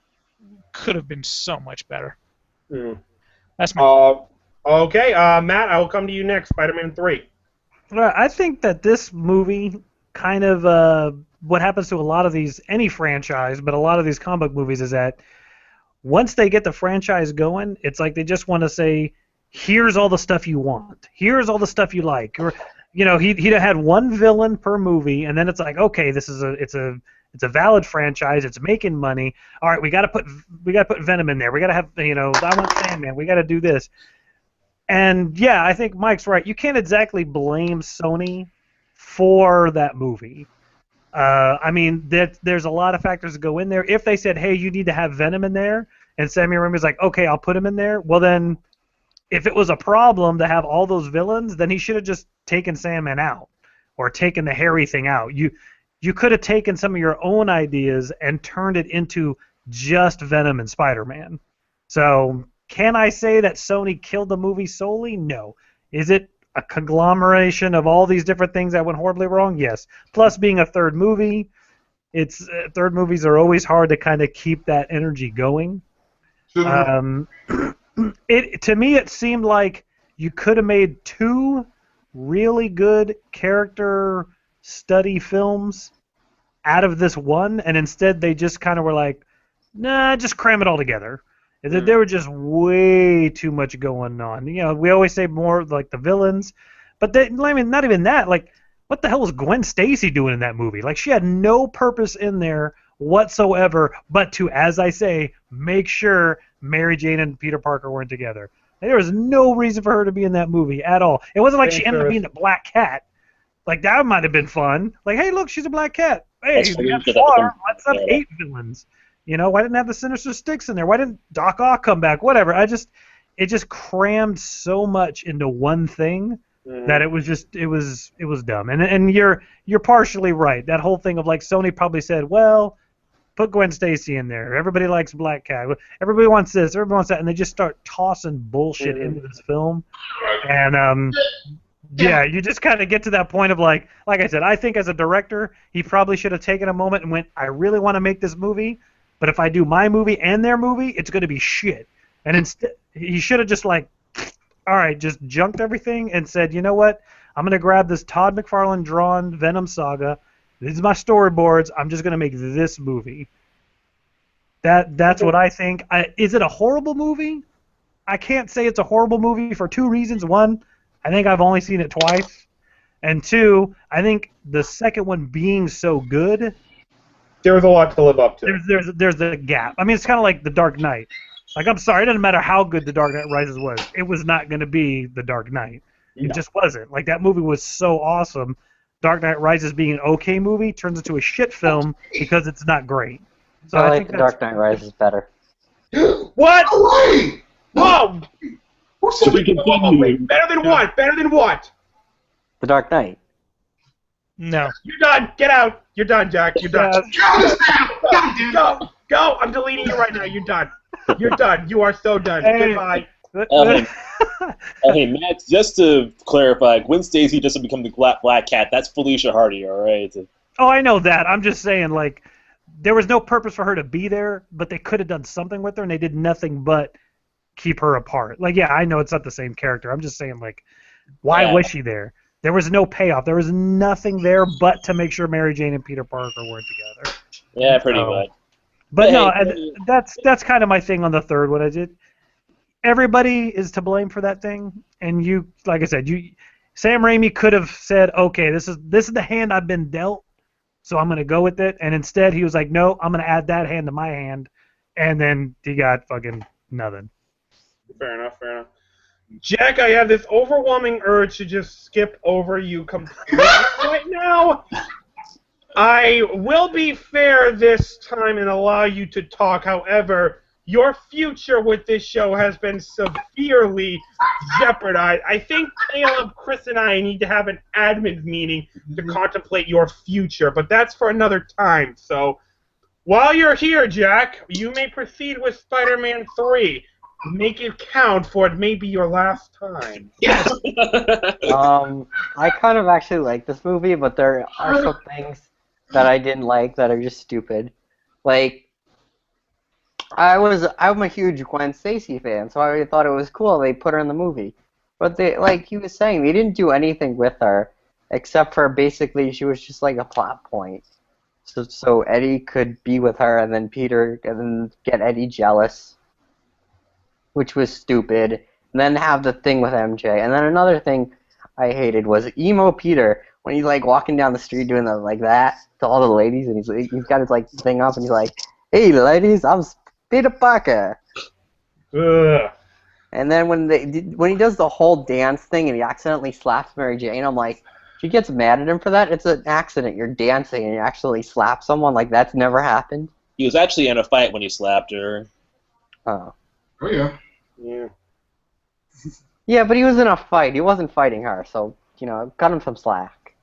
could have been so much better. That's my. Okay, Matt, I will come to you next. Spider-Man 3. I think that this movie kind of what happens to a lot of any franchise, but a lot of these comic book movies is that once they get the franchise going, it's like they just want to say, here's all the stuff you want. Here's all the stuff you like. Or, he had one villain per movie, and then it's like, okay, it's a valid franchise. It's making money. All right, we got to put Venom in there. We got to have, I want Sandman. We got to do this. And yeah, I think Mike's right. You can't exactly blame Sony for that movie. I mean, there's a lot of factors that go in there. If they said, hey, you need to have Venom in there, and Sammy Raimi's like, okay, I'll put him in there, well then, if it was a problem to have all those villains, then he should have just taken Sandman out or taken the Harry thing out. You could have taken some of your own ideas and turned it into just Venom and Spider-Man. So can I say that Sony killed the movie solely? No. Is it a conglomeration of all these different things that went horribly wrong? Yes. Plus, being a third movie, third movies are always hard to kind of keep that energy going. To me, it seemed like you could have made 2 really good character study films out of this one, and instead they just kind of were like, nah, just cram it all together. There were just way too much going on. You know, we always say more like the villains, but I mean, not even that. Like, what the hell was Gwen Stacy doing in that movie? Like, she had no purpose in there whatsoever, but to, as I say, make sure Mary Jane and Peter Parker weren't together. There was no reason for her to be in that movie at all. It wasn't like she ended up being the Black Cat. Like, that might have been fun. Like, hey, look, she's a Black Cat. Hey, we got 4. Let's have 8 villains. You know, why didn't have the Sinister Six in there? Why didn't Doc Ock come back? Whatever. It just crammed so much into one thing that it was dumb. And you're partially right. That whole thing of like Sony probably said, well, put Gwen Stacy in there. Everybody likes Black Cat. Everybody wants this. Everybody wants that, and they just start tossing bullshit into this film. And yeah, you just kind of get to that point of like I said, I think as a director, he probably should have taken a moment and went, I really want to make this movie. But if I do my movie and their movie, it's going to be shit. And instead, he should have just like, all right, just junked everything and said, you know what? I'm going to grab this Todd McFarlane drawn Venom saga. These are my storyboards. I'm just going to make this movie. That's what I think. Is it a horrible movie? I can't say it's a horrible movie for 2 reasons. One, I think I've only seen it twice. And 2, I think the second one being so good, there was a lot to live up to. There's a gap. I mean, it's kind of like The Dark Knight. Like, I'm sorry, it doesn't matter how good The Dark Knight Rises was. It was not going to be The Dark Knight. It just wasn't. Like, that movie was so awesome. Dark Knight Rises being an okay movie turns into a shit film because it's not great. So I think The Dark Knight Rises better. What? Whoa! Wait, better than what? Better than what? The Dark Knight. No. You're done. Get out. You're done, Jack. You're done. Go. I'm deleting you right now. You're done. You're done. You are so done. Goodbye. Hey, Max, just to clarify, Gwen Stacy doesn't become the Black Cat. That's Felicia Hardy, all right? Oh, I know that. I'm just saying, like, there was no purpose for her to be there, but they could have done something with her, and they did nothing but keep her apart. Like, yeah, I know it's not the same character. I'm just saying, like, why was she there? There was no payoff. There was nothing there but to make sure Mary Jane and Peter Parker weren't together. Yeah, pretty much. But no, that's kind of my thing on the third one. Everybody is to blame for that thing, and you, like I said, Sam Raimi could have said, okay, this is the hand I've been dealt, so I'm going to go with it. And instead, he was like, no, I'm going to add that hand to my hand, and then he got fucking nothing. Fair enough. Jack, I have this overwhelming urge to just skip over you completely right now. I will be fair this time and allow you to talk. However, your future with this show has been severely jeopardized. I think Caleb, Chris, and I need to have an admin meeting to contemplate your future, but that's for another time. So, while you're here, Jack, you may proceed with Spider-Man 3. Make it count, for it may be your last time. Yes! I kind of actually like this movie, but there are some things that I didn't like that are just stupid. Like, I'm a huge Gwen Stacy fan, so I thought it was cool they put her in the movie. But they, like he was saying, they didn't do anything with her, except for basically she was just like a plot point. So Eddie could be with her, and then Peter, and then get Eddie jealous, which was stupid, and then have the thing with MJ. And then another thing I hated was emo Peter, when he's like walking down the street doing the, like that to all the ladies, and he's got his like thing up, and he's like, "Hey ladies, I'm Peter Parker." Ugh. And then when he does the whole dance thing and he accidentally slaps Mary Jane, I'm like, she gets mad at him for that? It's an accident. You're dancing and you actually slap someone. Like, that's never happened. He was actually in a fight when he slapped her. Oh. Oh, yeah. Yeah. Yeah, but he was in a fight. He wasn't fighting her, so, cut him some slack.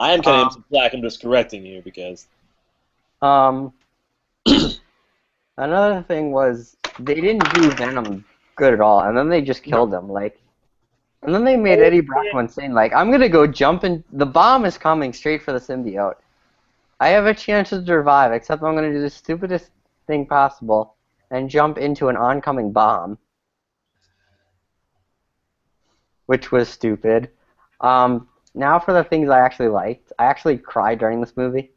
I am cutting him some slack. I'm just correcting you because. Another thing was they didn't do Venom good at all, and then they just killed him. And then they made Eddie Brockman saying, I'm gonna go jump in. The bomb is coming straight for the symbiote. I have a chance to survive, except I'm gonna do the stupidest thing possible and jump into an oncoming bomb, which was stupid. Now for the things I actually liked. I actually cried during this movie.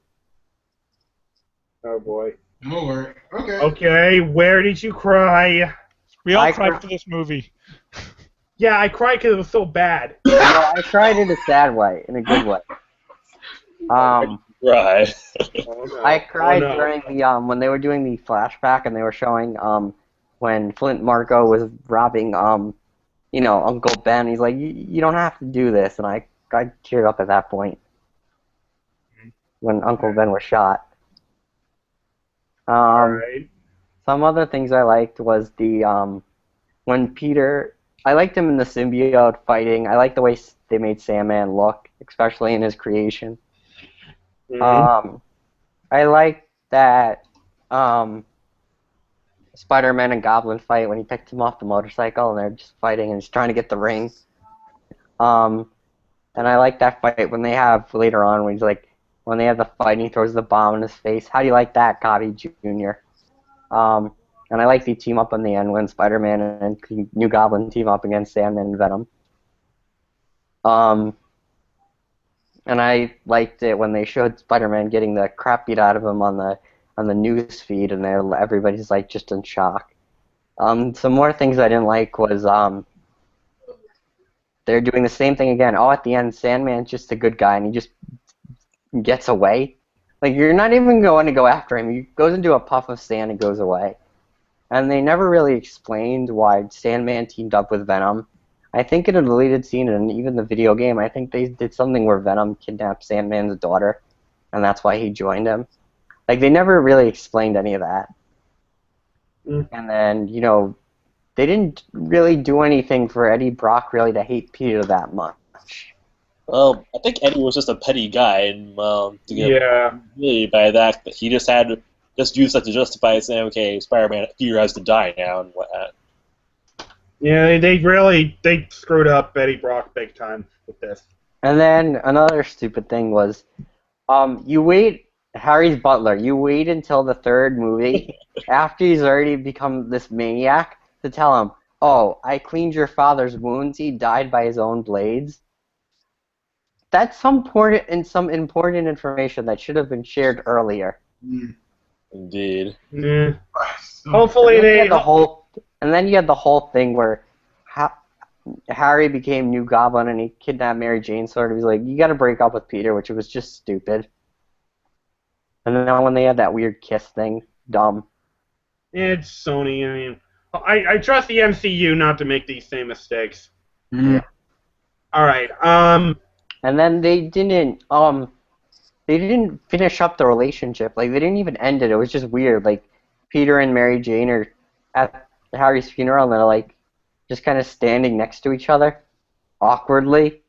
Oh boy. No worry. Okay. Okay, where did you cry? We all cried for this movie. Yeah, I cried because it was so bad. No, I cried in a sad way, in a good way. Right. I cried during the when they were doing the flashback and they were showing when Flint Marko was robbing Uncle Ben. He's like, you don't have to do this, and I teared up at that point when Uncle Ben was shot. Alright. Some other things I liked was the when Peter. I liked him in the symbiote fighting. I liked the way they made Sandman look, especially in his creation. Mm-hmm. I liked that Spider-Man and Goblin fight when he picked him off the motorcycle and they're just fighting and he's trying to get the ring. And I like that fight when they have later on when they have the fight and he throws the bomb in his face. How do you like that, Gotti Jr.? And I like the team up in the end when Spider-Man and New Goblin team up against Sandman and Venom. And I liked it when they showed Spider-Man getting the crap beat out of him on the news feed, and everybody's just in shock. Some more things I didn't like was they're doing the same thing again. Oh, at the end, Sandman's just a good guy, and he just gets away. You're not even going to go after him. He goes into a puff of sand and goes away. And they never really explained why Sandman teamed up with Venom. I think in a deleted scene and even the video game, I think they did something where Venom kidnapped Sandman's daughter, and that's why he joined him. They never really explained any of that. Mm. And then, they didn't really do anything for Eddie Brock really to hate Peter that much. Well, I think Eddie was just a petty guy, and to get really by that, he just had just used that to justify saying, okay, Spider-Man, Peter has to die now and whatnot. Yeah, they screwed up Eddie Brock big time with this. And then another stupid thing was, Harry's butler, you wait until the third movie, after he's already become this maniac, to tell him, oh, I cleaned your father's wounds, he died by his own blades. That's some important information that should have been shared earlier. Mm. Indeed. Mm. Hopefully And then you had the whole thing where Harry became New Goblin and he kidnapped Mary Jane. Sort of, he's like, you got to break up with Peter, which was just stupid. And then when they had that weird kiss thing, dumb. It's Sony. I mean, I trust the MCU not to make these same mistakes. Mm. Yeah. All right. And then they didn't finish up the relationship. They didn't even end it. It was just weird. Peter and Mary Jane are at Harry's funeral and they're just kind of standing next to each other awkwardly.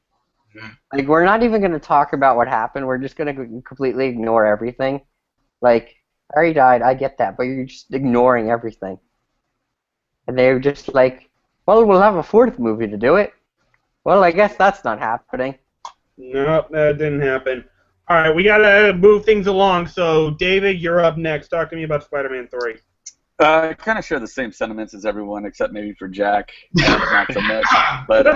Mm. We're not even going to talk about what happened. We're just going to completely ignore everything. Harry died, I get that, but you're just ignoring everything. And they were just well, we'll have a fourth movie to do it. Well, I guess that's not happening. Nope, that didn't happen. All right, we got to move things along. So, David, you're up next. Talk to me about Spider-Man 3. I kind of share the same sentiments as everyone, except maybe for Jack. Not so much. But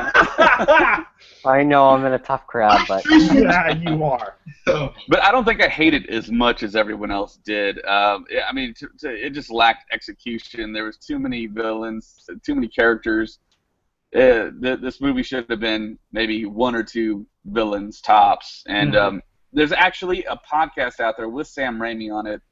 I know I'm in a tough crowd, but yeah, you are. But I don't think I hate it as much as everyone else did. I mean, it just lacked execution. There was too many villains, too many characters. This movie should have been maybe one or two villains tops. And there's actually a podcast out there with Sam Raimi on it.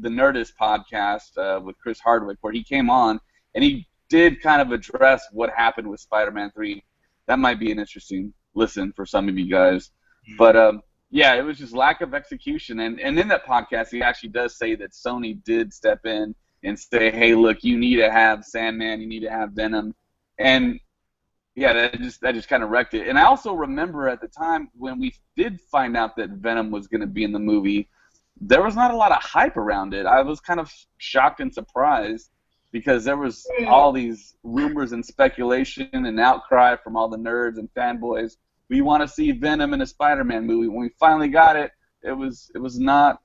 The Nerdist podcast with Chris Hardwick, where he came on and he did kind of address what happened with Spider-Man 3. That might be an interesting listen for some of you guys. But yeah, it was just lack of execution. And in that podcast, he actually does say that Sony did step in and say, hey, look, you need to have Sandman, you need to have Venom. And yeah, that just kind of wrecked it. And I also remember at the time when we did find out that Venom was going to be in the movie, there was not a lot of hype around it. I was kind of shocked and surprised because there was all these rumors and speculation and outcry from all the nerds and fanboys. We want to see Venom in a Spider-Man movie. When we finally got it, it was not.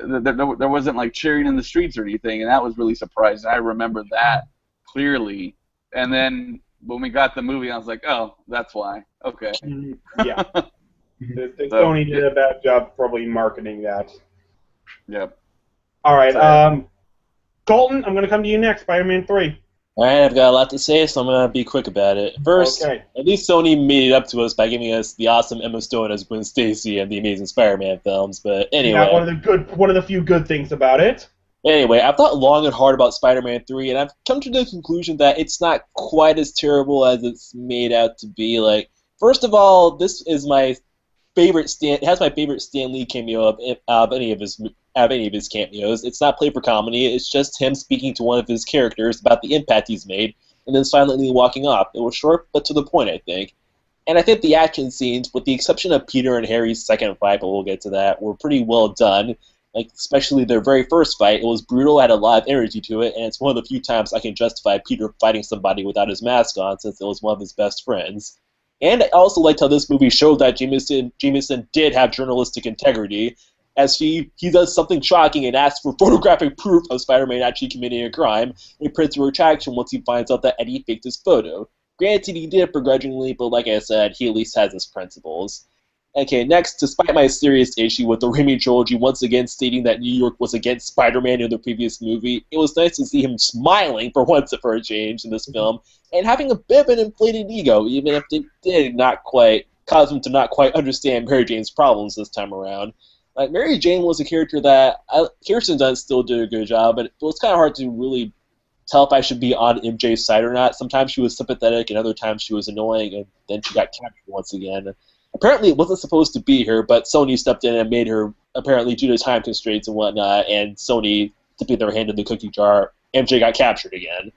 There wasn't like cheering in the streets or anything, and that was really surprising. I remember that clearly. And then when we got the movie, I was like, oh, that's why. Okay. Yeah. Sony did a bad job probably marketing that. Yep. All right. Colton, I'm going to come to you next. Spider-Man 3. All right, I've got a lot to say, so I'm going to be quick about it. First, Okay. at least Sony made it up to us by giving us the awesome Emma Stone as Gwen Stacy and the Amazing Spider-Man films. But anyway, Yeah, one of the few good things about it. Anyway, I've thought long and hard about Spider-Man 3, and I've come to the conclusion that it's not quite as terrible as it's made out to be. Like, first of all, this is my favorite it has my favorite Stan Lee cameo of any of his cameos. It's not played for comedy. It's just him speaking to one of his characters about the impact he's made, and then silently walking off. It was short, but to the point, I think. And I think the action scenes, with the exception of Peter and Harry's second fight, but we'll get to that, were pretty well done. Like, especially their very first fight, it was brutal, had a lot of energy to it, and it's one of the few times I can justify Peter fighting somebody without his mask on, since it was one of his best friends. And I also liked how this movie showed that Jameson did have journalistic integrity, as he does something shocking and asks for photographic proof of Spider-Man actually committing a crime, and prints a retraction once he finds out that Eddie faked his photo. Granted, he did it begrudgingly, but like I said, he at least has his principles. Okay, next, despite my serious issue with the Raimi trilogy once again stating that New York was against Spider-Man in the previous movie, it was nice to see him smiling for once for a change in this film, and having a bit of an inflated ego, even if it did not quite cause him to not quite understand Mary Jane's problems this time around. Like, Mary Jane was a character that Kirsten Dunst still did a good job, but it was kind of hard to really tell if I should be on MJ's side or not. Sometimes she was sympathetic, and other times she was annoying, and then she got captured once again. Apparently it wasn't supposed to be her, but Sony stepped in and made her, apparently due to time constraints and whatnot, and Sony tipping their hand in the cookie jar, MJ got captured again.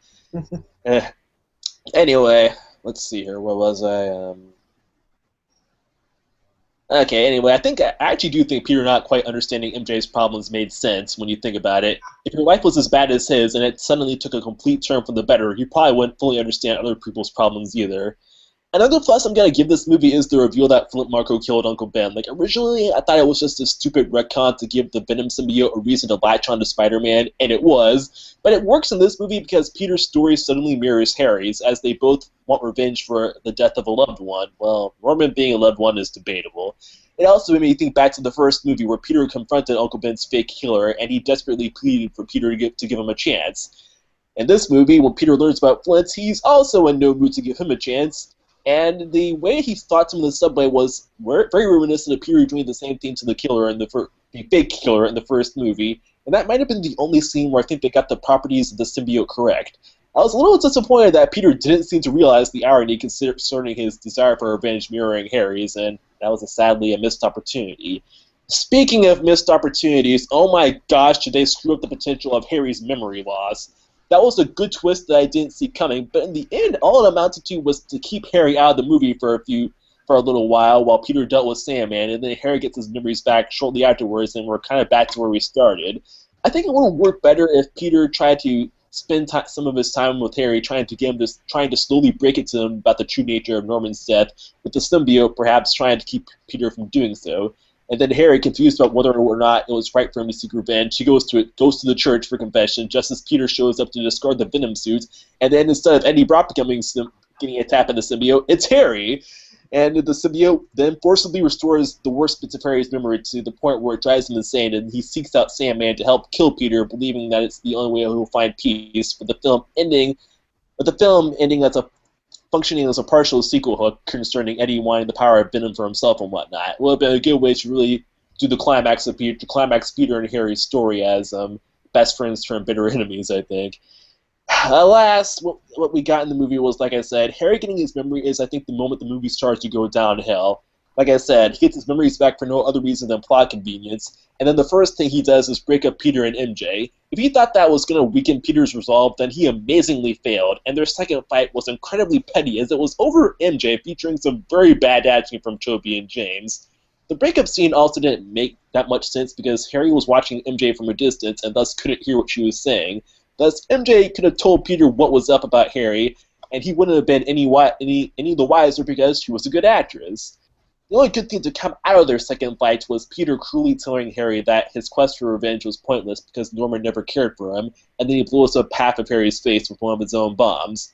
Anyway, let's see here. Where was I? Okay, anyway, I actually do think Peter not quite understanding MJ's problems made sense when you think about it. If your life was as bad as his and it suddenly took a complete turn for the better, you probably wouldn't fully understand other people's problems either. Another plus I'm going to give this movie is the reveal that Flint Marko killed Uncle Ben. Like, originally, I thought it was just a stupid retcon to give the Venom symbiote a reason to latch on to Spider-Man, and it was. But it works in this movie because Peter's story suddenly mirrors Harry's, as they both want revenge for the death of a loved one. Well, Norman being a loved one is debatable. It also made me think back to the first movie where Peter confronted Uncle Ben's fake killer, and he desperately pleaded for Peter to give him a chance. In this movie, when Peter learns about Flint, he's also in no mood to give him a chance. And the way he fought him in the subway was very reminiscent of Peter doing the same thing to the killer in the fake killer in the first movie. And that might have been the only scene where I think they got the properties of the symbiote correct. I was a little disappointed that Peter didn't seem to realize the irony concerning his desire for revenge mirroring Harry's, and that was sadly a missed opportunity. Speaking of missed opportunities, oh my gosh, did they screw up the potential of Harry's memory loss. That was a good twist that I didn't see coming, but in the end, all it amounted to was to keep Harry out of the movie for a little while Peter dealt with Sandman, and then Harry gets his memories back shortly afterwards, and we're kind of back to where we started. I think it would have worked better if Peter tried to spend some of his time with Harry, trying to slowly break it to him about the true nature of Norman's death, with the symbiote perhaps trying to keep Peter from doing so. And then Harry, confused about whether or not it was right for him to seek revenge, he goes to the church for confession, just as Peter shows up to discard the Venom suit. And then instead of Eddie Brock getting a tap in the symbiote, it's Harry. And the symbiote then forcibly restores the worst bits of Harry's memory to the point where it drives him insane, and he seeks out Sandman to help kill Peter, believing that it's the only way he'll find peace. With the film ending that's functioning as a partial sequel hook concerning Eddie wanting the power of Venom for himself and whatnot. It would have been a good way to really do the climax Peter and Harry's story as best friends turned bitter enemies, I think. Alas, what we got in the movie was, like I said, Harry getting his memory is, I think, the moment the movie starts to go downhill. Like I said, he gets his memories back for no other reason than plot convenience, and then the first thing he does is break up Peter and MJ. If he thought that was going to weaken Peter's resolve, then he amazingly failed, and their second fight was incredibly petty as it was over MJ featuring some very bad acting from Toby and James. The breakup scene also didn't make that much sense because Harry was watching MJ from a distance and thus couldn't hear what she was saying. Thus, MJ could have told Peter what was up about Harry, and he wouldn't have been any the wiser because she was a good actress. The only good thing to come out of their second fight was Peter cruelly telling Harry that his quest for revenge was pointless because Norman never cared for him, and then he blows up half of Harry's face with one of his own bombs.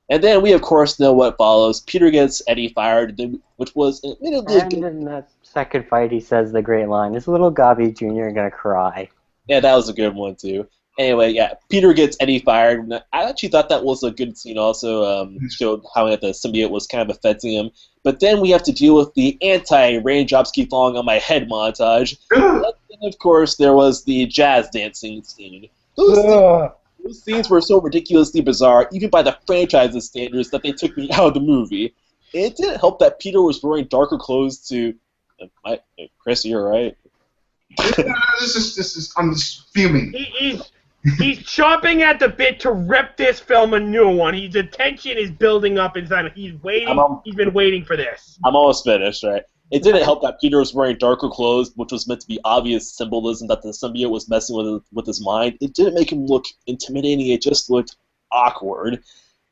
And then we, of course, know what follows. Peter gets Eddie fired, which was admittedly And in that second fight, he says the great line, "Is little Gobby Jr. gonna cry?" Yeah, that was a good one, too. Anyway, yeah, Peter gets Eddie fired. I actually thought that was a good scene also. Showed how the symbiote was kind of affecting him. But then we have to deal with the anti-raindrops keep falling on my head montage. And of course, there was the jazz dancing scene. Those scenes were so ridiculously bizarre, even by the franchise's standards, that they took me out of the movie. It didn't help that Peter was wearing darker clothes to... Chris, you're right. I'm just fuming. He's chomping at the bit to rip this film a new one. His attention is building up inside. He's waiting. He's been waiting for this. I'm almost finished, right? It didn't help that Peter was wearing darker clothes, which was meant to be obvious symbolism that the symbiote was messing with his mind. It didn't make him look intimidating. It just looked awkward.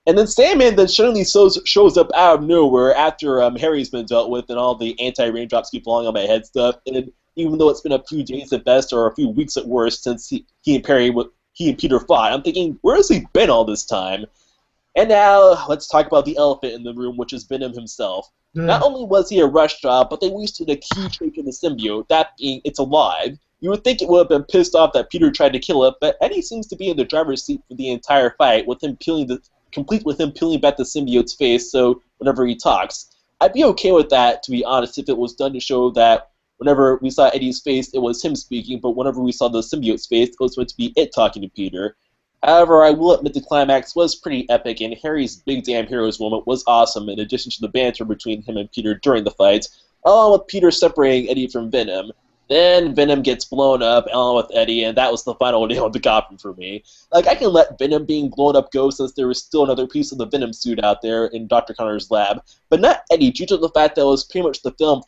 And then Sandman then suddenly shows up out of nowhere after Harry's been dealt with and all the anti-raindrops keep falling on my head stuff. And even though it's been a few days at best or a few weeks at worst since he and Peter fought, I'm thinking, where has he been all this time? And now, let's talk about the elephant in the room, which is Venom himself. Not only was he a rush job, but they wasted a key trait of the symbiote, that being it's alive. You would think it would have been pissed off that Peter tried to kill it, but Eddie seems to be in the driver's seat for the entire fight, complete with him peeling back the symbiote's face so whenever he talks. I'd be okay with that, to be honest, if it was done to show that whenever we saw Eddie's face, it was him speaking, but whenever we saw the symbiote's face, it was meant to be it talking to Peter. However, I will admit the climax was pretty epic, and Harry's big damn heroes moment was awesome, in addition to the banter between him and Peter during the fight, along with Peter separating Eddie from Venom. Then Venom gets blown up along with Eddie, and that was the final nail in the coffin for me. Like, I can let Venom being blown up go since there was still another piece of the Venom suit out there in Dr. Connor's lab, but not Eddie due to the fact that it was pretty much the film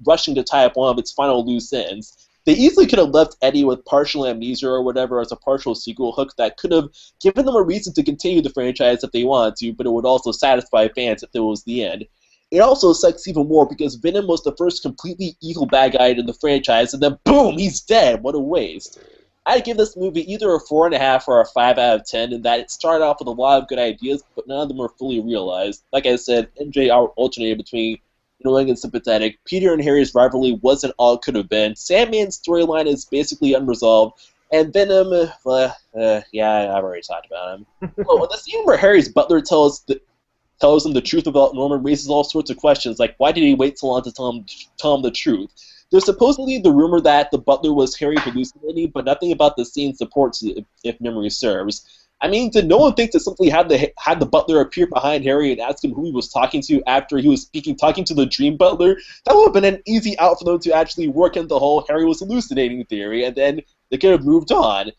rushing to tie up one of its final loose ends. They easily could have left Eddie with partial amnesia or whatever as a partial sequel hook that could have given them a reason to continue the franchise if they wanted to, but it would also satisfy fans if it was the end. It also sucks even more because Venom was the first completely evil bad guy in the franchise, and then boom, he's dead. What a waste. I'd give this movie either a 4.5 or a 5 out of 10 in that it started off with a lot of good ideas, but none of them were fully realized. Like I said, MJ alternated between annoying and sympathetic. Peter and Harry's rivalry wasn't all it could have been. Sandman's storyline is basically unresolved. And Venom, yeah, I've already talked about him. Well, the scene where Harry's butler tells him the truth about Norman raises all sorts of questions, like why did he wait so long to tell him the truth? There's supposedly the rumor that the butler was Harry hallucinating, but nothing about the scene supports it, if memory serves. I mean, did no one think to simply have the butler appear behind Harry and ask him who he was talking to after he was talking to the dream butler? That would have been an easy out for them to actually work in the whole Harry was hallucinating theory, and then they could have moved on.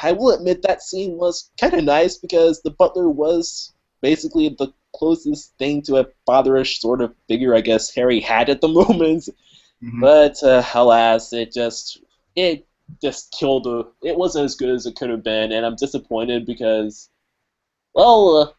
I will admit that scene was kind of nice because the butler was basically the closest thing to a fatherish sort of figure I guess Harry had at the moment. Mm-hmm. But alas, it just killed it wasn't as good as it could have been, and I'm disappointed because, well,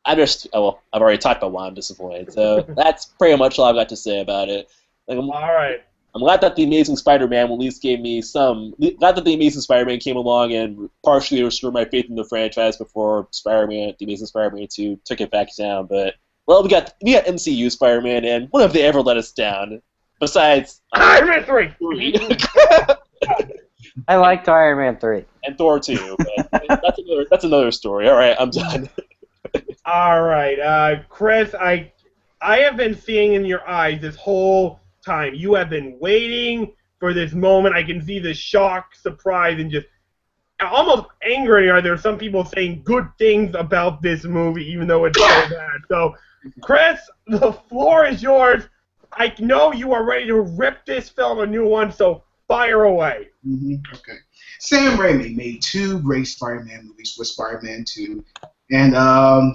I've already talked about why I'm disappointed, so that's pretty much all I've got to say about it. Like, all right. I'm glad that the Amazing Spider-Man at least gave me glad that the Amazing Spider-Man came along and partially restored my faith in the franchise before the Amazing Spider-Man 2 took it back down. But well, we got MCU Spider-Man, and when have they ever let us down? Besides Iron Man 3. I liked Iron Man 3 and Thor 2. But that's another story. All right, I'm done. All right, Chris, I have been seeing in your eyes this whole time. You have been waiting for this moment. I can see the shock, surprise, and just almost anger in your eyes. There are some people saying good things about this movie, even though it's so bad. So, Chris, the floor is yours. I know you are ready to rip this film a new one, so fire away. Okay. Sam Raimi made two great Spider-Man movies with Spider-Man 2 and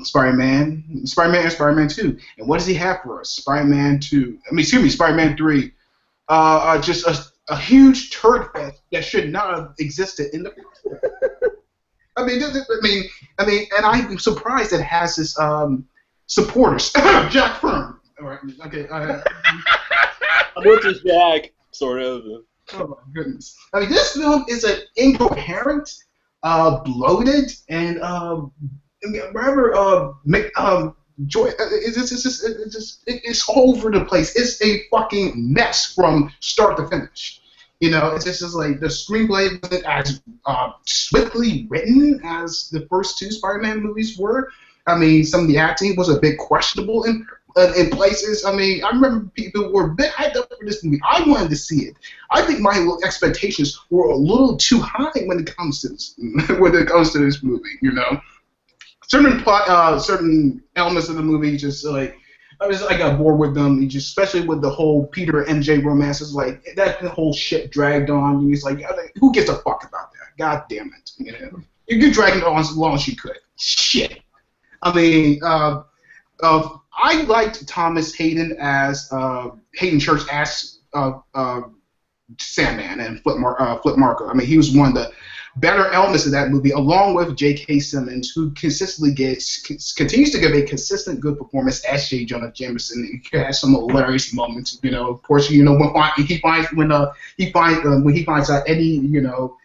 Spider-Man and Spider-Man 2. And what does he have for us? Spider-Man 3. Just a huge turd fest that should not have existed in the first place. And I'm surprised it has its supporters. Jack Firm. All right. Okay. I'm with this Jack, sort of. Oh my goodness! I mean, this film is an incoherent, bloated, and rather joy. It's all over the place. It's a fucking mess from start to finish. You know, it's just like the screenplay wasn't as swiftly written as the first two Spider-Man movies were. I mean, some of the acting was a bit questionable in places. I mean, I remember people were a bit hyped up for this movie. I wanted to see it. I think my expectations were a little too high when it comes to this movie. You know, certain plot, certain elements of the movie just like I got bored with them. Especially with the whole Peter and MJ romance. It's like that whole shit dragged on. It's like, who gives a fuck about that? God damn it! You know, you could drag it on as long as you could. Shit. I mean, I liked Thomas Hayden as Hayden Church as Sandman and Flip Marko. I mean, he was one of the better elements of that movie, along with J.K. Simmons, who continues to give a consistent good performance as J. Jonah Jameson. He has some hilarious moments. You know, of course, you know when he finds out Eddie, you know.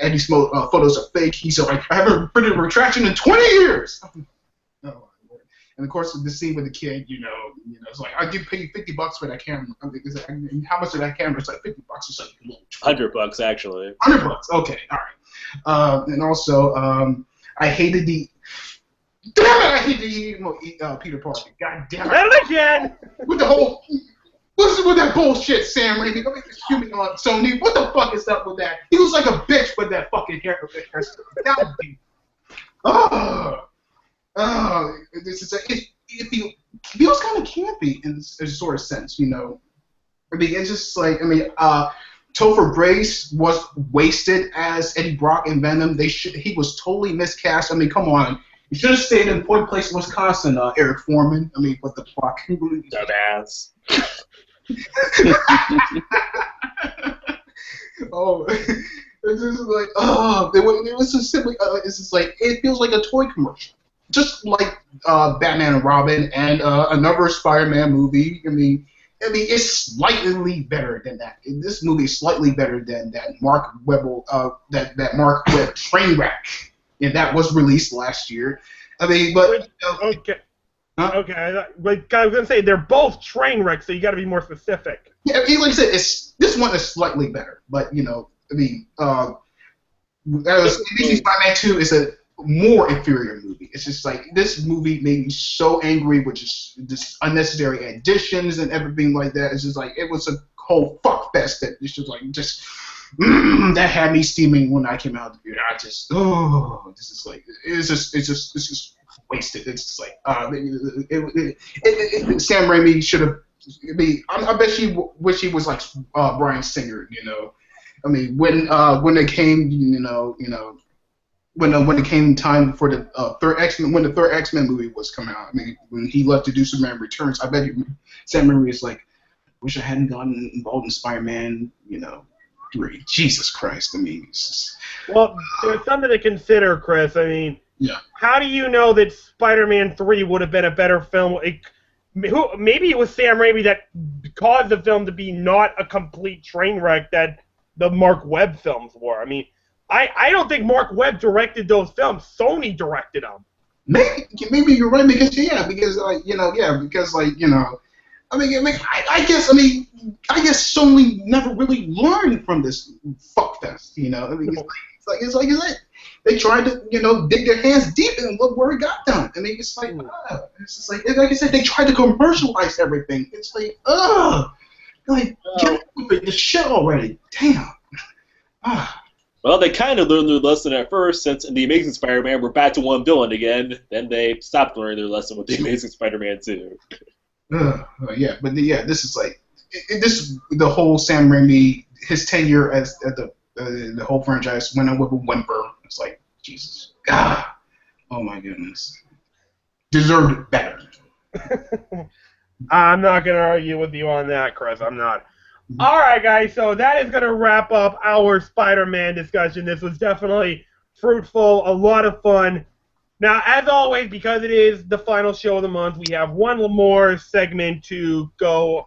Eddie's photos are fake. He's like, I haven't printed a retraction in 20 years. Oh, and of course, the scene with the kid, you know, it's like I give pay $50 for that camera. I mean, how much of that camera? It's like $50. It's like $100 actually. $100. Okay, all right. And also, I hated the. Damn it! I hated the Peter Parker. God damn it! And again, with the whole. What's with that bullshit, Sam Raimi? Excuse me, Sony. What the fuck is up with that? He was like a bitch with that fucking hair. That would be. It feels kind of campy in a sort of sense, you know. I mean, it's just like, Topher Grace was wasted as Eddie Brock in Venom. He was totally miscast. I mean, come on. You should have stayed in Point Place, Wisconsin, Eric Foreman. I mean, what the fuck? Dumbass. Oh, it's just like, it was just simply, it's just like, it feels like a toy commercial. Just like Batman and Robin and another Spider-Man movie. I mean, it's slightly better than that. This movie is slightly better than that Mark Webb train wreck, and that was released last year. I mean, but okay. Huh? Okay, like I was gonna say, they're both train wrecks, so you got to be more specific. Yeah, like I said, this one is slightly better, but you know, I mean, Amazing Spider-Man 2 is a more inferior movie. It's just like this movie made me so angry with just unnecessary additions and everything like that. It's just like it was a whole fuck fest that it's just like that had me steaming when I came out of the theater. This is like it's just wasted. It's just like Sam Raimi should have. I bet she wish he was like Bryan Singer. You know, I mean when it came, when it came time for the third X-Men, when the third X-Men movie was coming out. I mean, when he left to do Superman Returns, I bet Sam Raimi is like, wish I hadn't gotten involved in Spider-Man, 3. Jesus Christ! I mean, it's just, well, there's something to consider, Chris. I mean. Yeah. How do you know that Spider-Man 3 would have been a better film? Maybe it was Sam Raimi that caused the film to be not a complete train wreck that the Mark Webb films were. I mean, I don't think Mark Webb directed those films. Sony directed them. Maybe you're right because I guess Sony never really learned from this fuckfest. I mean, it's like they tried to, dig their hands deep and look where it got them. I mean, it's like, it's just like I said, they tried to commercialize everything. It's like, get with the shit already. Damn. Well, they kind of learned their lesson at first, since in The Amazing Spider-Man, we're back to one villain again. Then they stopped learning their lesson with The Amazing Spider-Man 2. Yeah, but yeah, this is like this the whole Sam Raimi his tenure as at the whole franchise went on with a whimper. It's like Jesus, oh my goodness, deserved better. I'm not going to argue with you on that, Chris. I'm not. All right, guys, so that is going to wrap up our Spider-Man discussion. This was definitely fruitful, a lot of fun. Now, as always, because it is the final show of the month, we have one more segment to go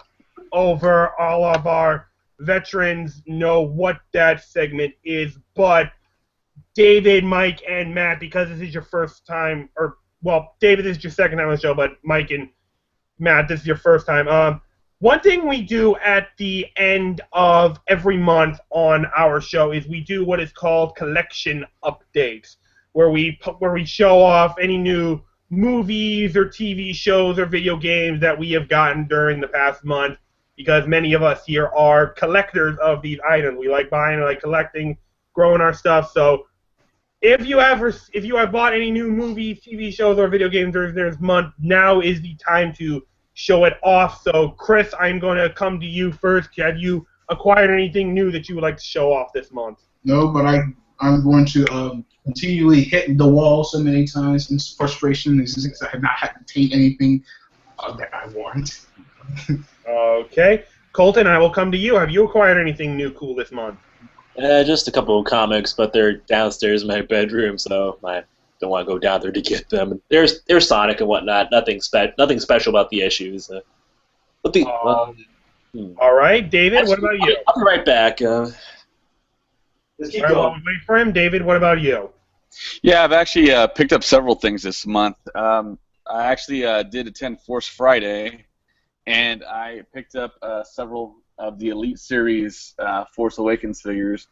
over. All of our veterans know what that segment is, but David, Mike, and Matt, because this is your first time, or, well, David, this is your second time on the show, but Mike and Matt, this is your first time. One thing we do at the end of every month on our show is we do what is called collection updates, where we show off any new movies or TV shows or video games that we have gotten during the past month, because many of us here are collectors of these items. We like buying, like collecting, growing our stuff. So if you have bought any new movies, TV shows, or video games during this month, now is the time to show it off. So, Chris, I'm going to come to you first. Have you acquired anything new that you would like to show off this month? No, but I'm going to continually hit the wall so many times in frustration. Because I have not had to take anything that I want. Okay. Colton, I will come to you. Have you acquired anything new cool this month? Just a couple of comics, but they're downstairs in my bedroom, so I don't want to go down there to get them. There's Sonic and whatnot. Nothing special about the issues. All right, David. What about you? I'll be right back. Just keep going. Well, wait for him, David. What about you? Yeah, I've actually picked up several things this month. I actually did attend Force Friday, and I picked up several of the Elite Series Force Awakens figures.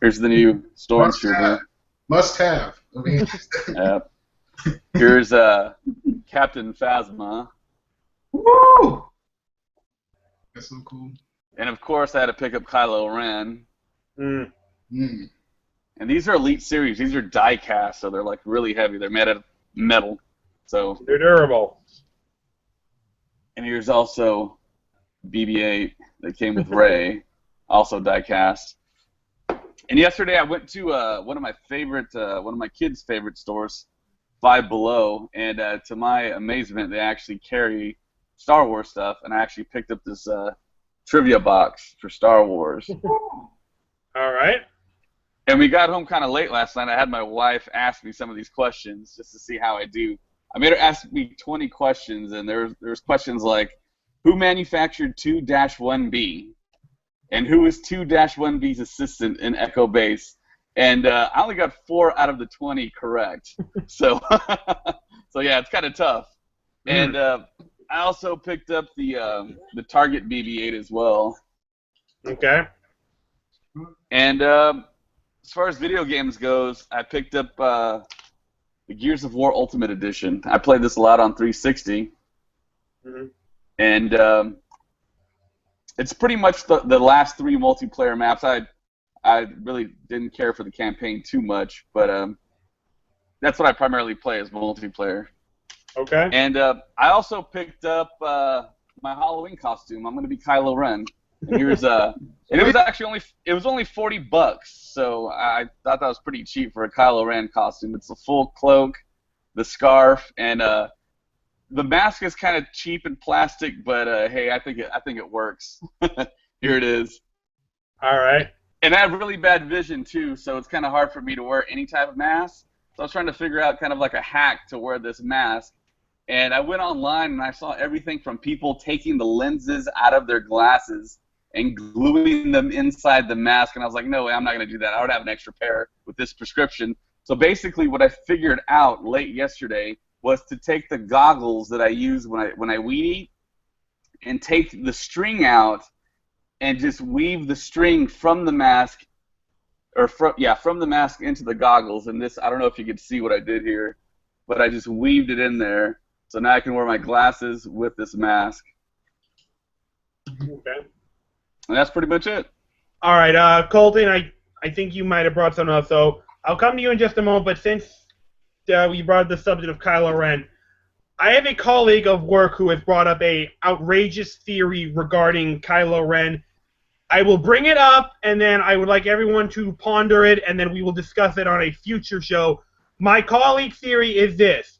Here's the new Stormtrooper. Must have. Okay. Here's Captain Phasma. Woo! That's so cool. And of course, I had to pick up Kylo Ren. Mm. And these are Elite Series. These are die cast, so they're like really heavy. They're made out of metal, so they're durable. And here's also BB-8 that came with Rey, also die cast. And yesterday I went to one of my kids' favorite stores, Five Below, and to my amazement, they actually carry Star Wars stuff, and I actually picked up this trivia box for Star Wars. All right. And we got home kind of late last night. I had my wife ask me some of these questions just to see how I do. I made her ask me 20 questions, and there's questions like, who manufactured 2-1B? And who is 2-1B's assistant in Echo Base? And I only got 4 out of the 20 correct. So, yeah, it's kind of tough. And I also picked up the Target BB-8 as well. Okay. And as far as video games goes, I picked up the Gears of War Ultimate Edition. I played this a lot on 360. Mm-hmm. And it's pretty much the last 3 multiplayer maps. I really didn't care for the campaign too much, but that's what I primarily play is multiplayer. Okay. And I also picked up my Halloween costume. I'm going to be Kylo Ren. And here's and it was actually only $40, so I thought that was pretty cheap for a Kylo Ren costume. It's a full cloak, the scarf, and the mask is kind of cheap and plastic, but hey, I think it works. Here it is. All right. And I have really bad vision too, so it's kind of hard for me to wear any type of mask. So I was trying to figure out kind of like a hack to wear this mask. And I went online and I saw everything from people taking the lenses out of their glasses and gluing them inside the mask. And I was like, no way, I'm not going to do that. I would have an extra pair with this prescription. So basically what I figured out late yesterday was to take the goggles that I use when I weed eat and take the string out and just weave the string from the mask, from the mask into the goggles. And this, I don't know if you could see what I did here, but I just weaved it in there. So now I can wear my glasses with this mask. Okay. And that's pretty much it. All right, Colton, I think you might have brought something up, so I'll come to you in just a moment, but since we brought up the subject of Kylo Ren, I have a colleague of work who has brought up a outrageous theory regarding Kylo Ren. I will bring it up, and then I would like everyone to ponder it, and then we will discuss it on a future show. My colleague's theory is this.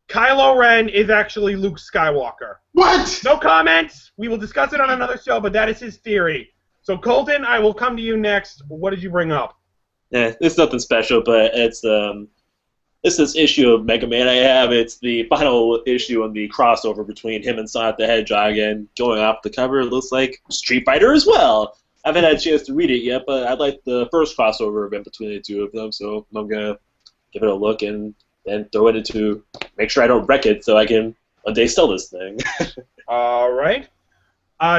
Kylo Ren is actually Luke Skywalker. What? No comments. We will discuss it on another show, but that is his theory. So, Colton, I will come to you next. What did you bring up? Yeah, it's nothing special, but it's this issue of Mega Man I have. It's the final issue on the crossover between him and Sonic the Hedgehog, and going off the cover, it looks like Street Fighter as well. I haven't had a chance to read it yet, but I like the first crossover event between the two of them, so I'm going to give it a look and then throw it into, make sure I don't wreck it so I can one day sell this thing. All right.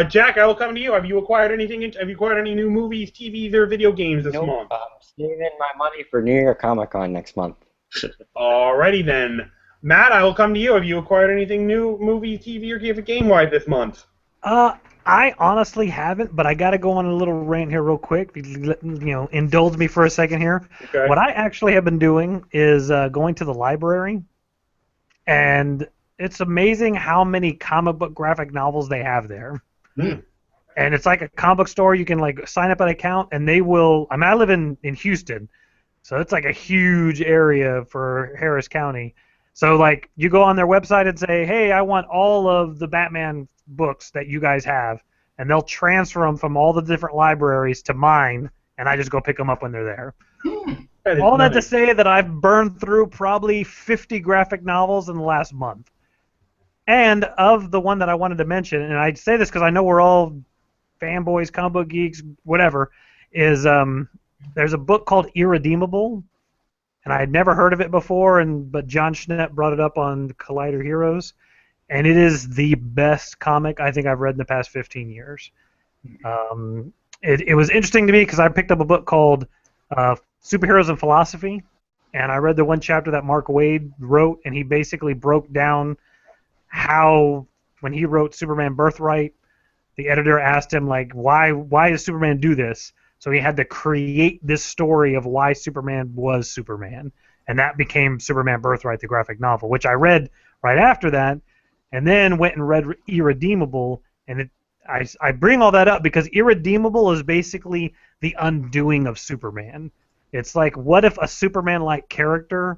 Jack, I will come to you. Have you acquired anything? Have you acquired any new movies, TVs, or video games this month? I'm saving my money for New York Comic Con next month. Alrighty then. Matt, I will come to you. Have you acquired anything new, movie, TV, or game-wise this month? I honestly haven't, but I got to go on a little rant here real quick. Indulge me for a second here. Okay. What I actually have been doing is going to the library, and it's amazing how many comic book graphic novels they have there. Hmm. And it's like a comic book store. You can like sign up an account, and they will. I mean, I live in Houston, so it's like a huge area for Harris County. So like you go on their website and say, hey, I want all of the Batman books that you guys have, and they'll transfer them from all the different libraries to mine, and I just go pick them up when they're there. All that to say that I've burned through probably 50 graphic novels in the last month. And of the one that I wanted to mention, and I say this because I know we're all fanboys, comic book geeks, whatever, is there's a book called Irredeemable, and I had never heard of it before, but John Schnepp brought it up on Collider Heroes, and it is the best comic I think I've read in the past 15 years. It was interesting to me because I picked up a book called Superheroes and Philosophy, and I read the one chapter that Mark Waid wrote, and he basically broke down how, when he wrote Superman Birthright, the editor asked him, like, why does Superman do this? So he had to create this story of why Superman was Superman, and that became Superman Birthright, the graphic novel, which I read right after that, and then went and read Irredeemable, and I bring all that up because Irredeemable is basically the undoing of Superman. It's like, what if a Superman-like character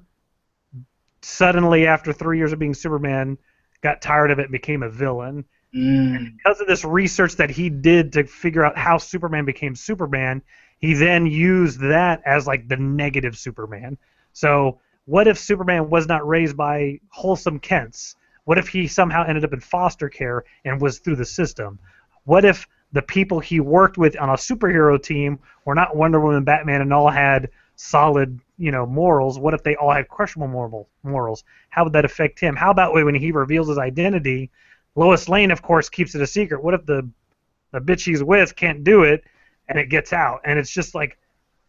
suddenly, after 3 years of being Superman, got tired of it and became a villain? And because of this research that he did to figure out how Superman became Superman, he then used that as like the negative Superman. So what if Superman was not raised by wholesome Kents? What if he somehow ended up in foster care and was through the system? What if the people he worked with on a superhero team were not Wonder Woman, Batman, and all had solid, morals? What if they all had questionable morals? How would that affect him? How about when he reveals his identity? Lois Lane, of course, keeps it a secret. What if the bitch he's with can't do it, and it gets out? And it's just like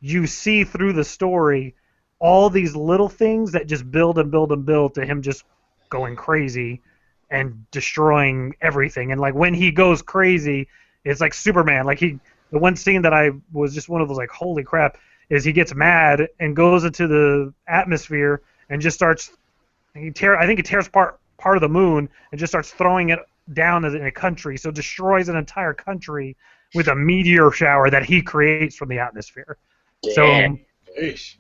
you see through the story all these little things that just build and build and build to him just going crazy and destroying everything. And like when he goes crazy, it's like Superman. Like the one scene that I was just one of those like, holy crap, is he gets mad and goes into the atmosphere and just starts. I think he tears part of the moon and just starts throwing it down in a country, so destroys an entire country with a meteor shower that he creates from the atmosphere. Damn.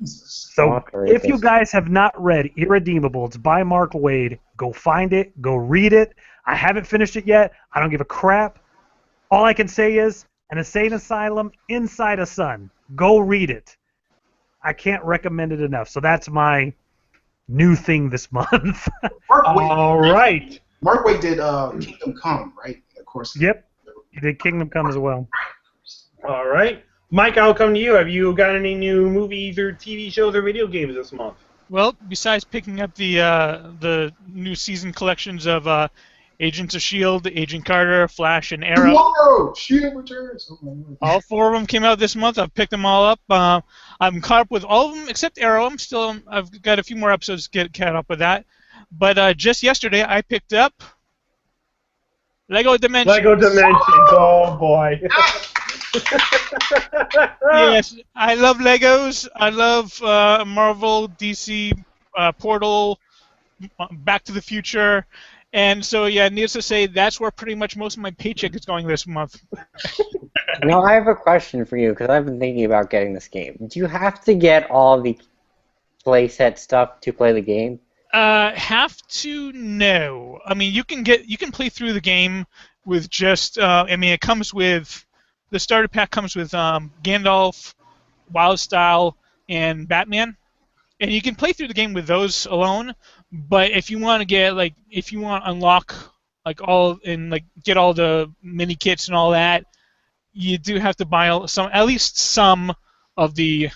So if you guys have not read Irredeemable, it's by Mark Waid, go find it, go read it. I haven't finished it yet. I don't give a crap. All I can say is an insane asylum inside a sun. Go read it. I can't recommend it enough. So that's my new thing this month. All right. Mark Waid did Kingdom Come, right? Of course. Yep. He did Kingdom Come as well. All right. Mike, I'll come to you. Have you got any new movies or TV shows or video games this month? Well, besides picking up the new season collections of Agents of S.H.I.E.L.D., Agent Carter, Flash, and Arrow. Tomorrow, S.H.I.E.L.D. returns. All 4 of them came out this month. I've picked them all up. I'm caught up with all of them except Arrow. I've got a few more episodes to get caught up with that. But just yesterday, I picked up Lego Dimensions. Lego Dimensions. Oh boy. Yes, I love Legos. I love Marvel, DC, Portal, Back to the Future. And so, yeah, needless to say, that's where pretty much most of my paycheck is going this month. Now, I have a question for you, because I've been thinking about getting this game. Do you have to get all the playset stuff to play the game? Have to no. I mean, you can play through the game with just. I mean, it comes with the starter pack comes with Gandalf, Wildstyle, and Batman, and you can play through the game with those alone. But if you want to if you want to unlock get all the mini kits and all that, you do have to buy at least some of the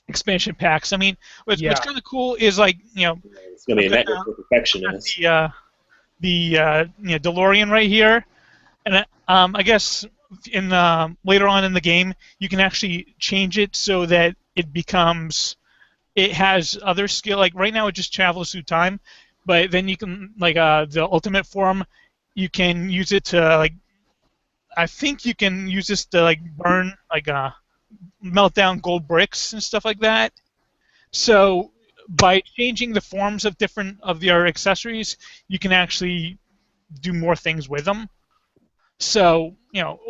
expansion packs. I mean, what's kind of cool is it's gonna be a nightmare for perfectionists. The DeLorean right here, and I guess in later on in the game you can actually change it so that it has other skill. Like right now it just travels through time, but then you can the ultimate form, you can use it to I think you can use this to burn melt down gold bricks and stuff like that. So by changing the forms of different of your accessories, you can actually do more things with them. So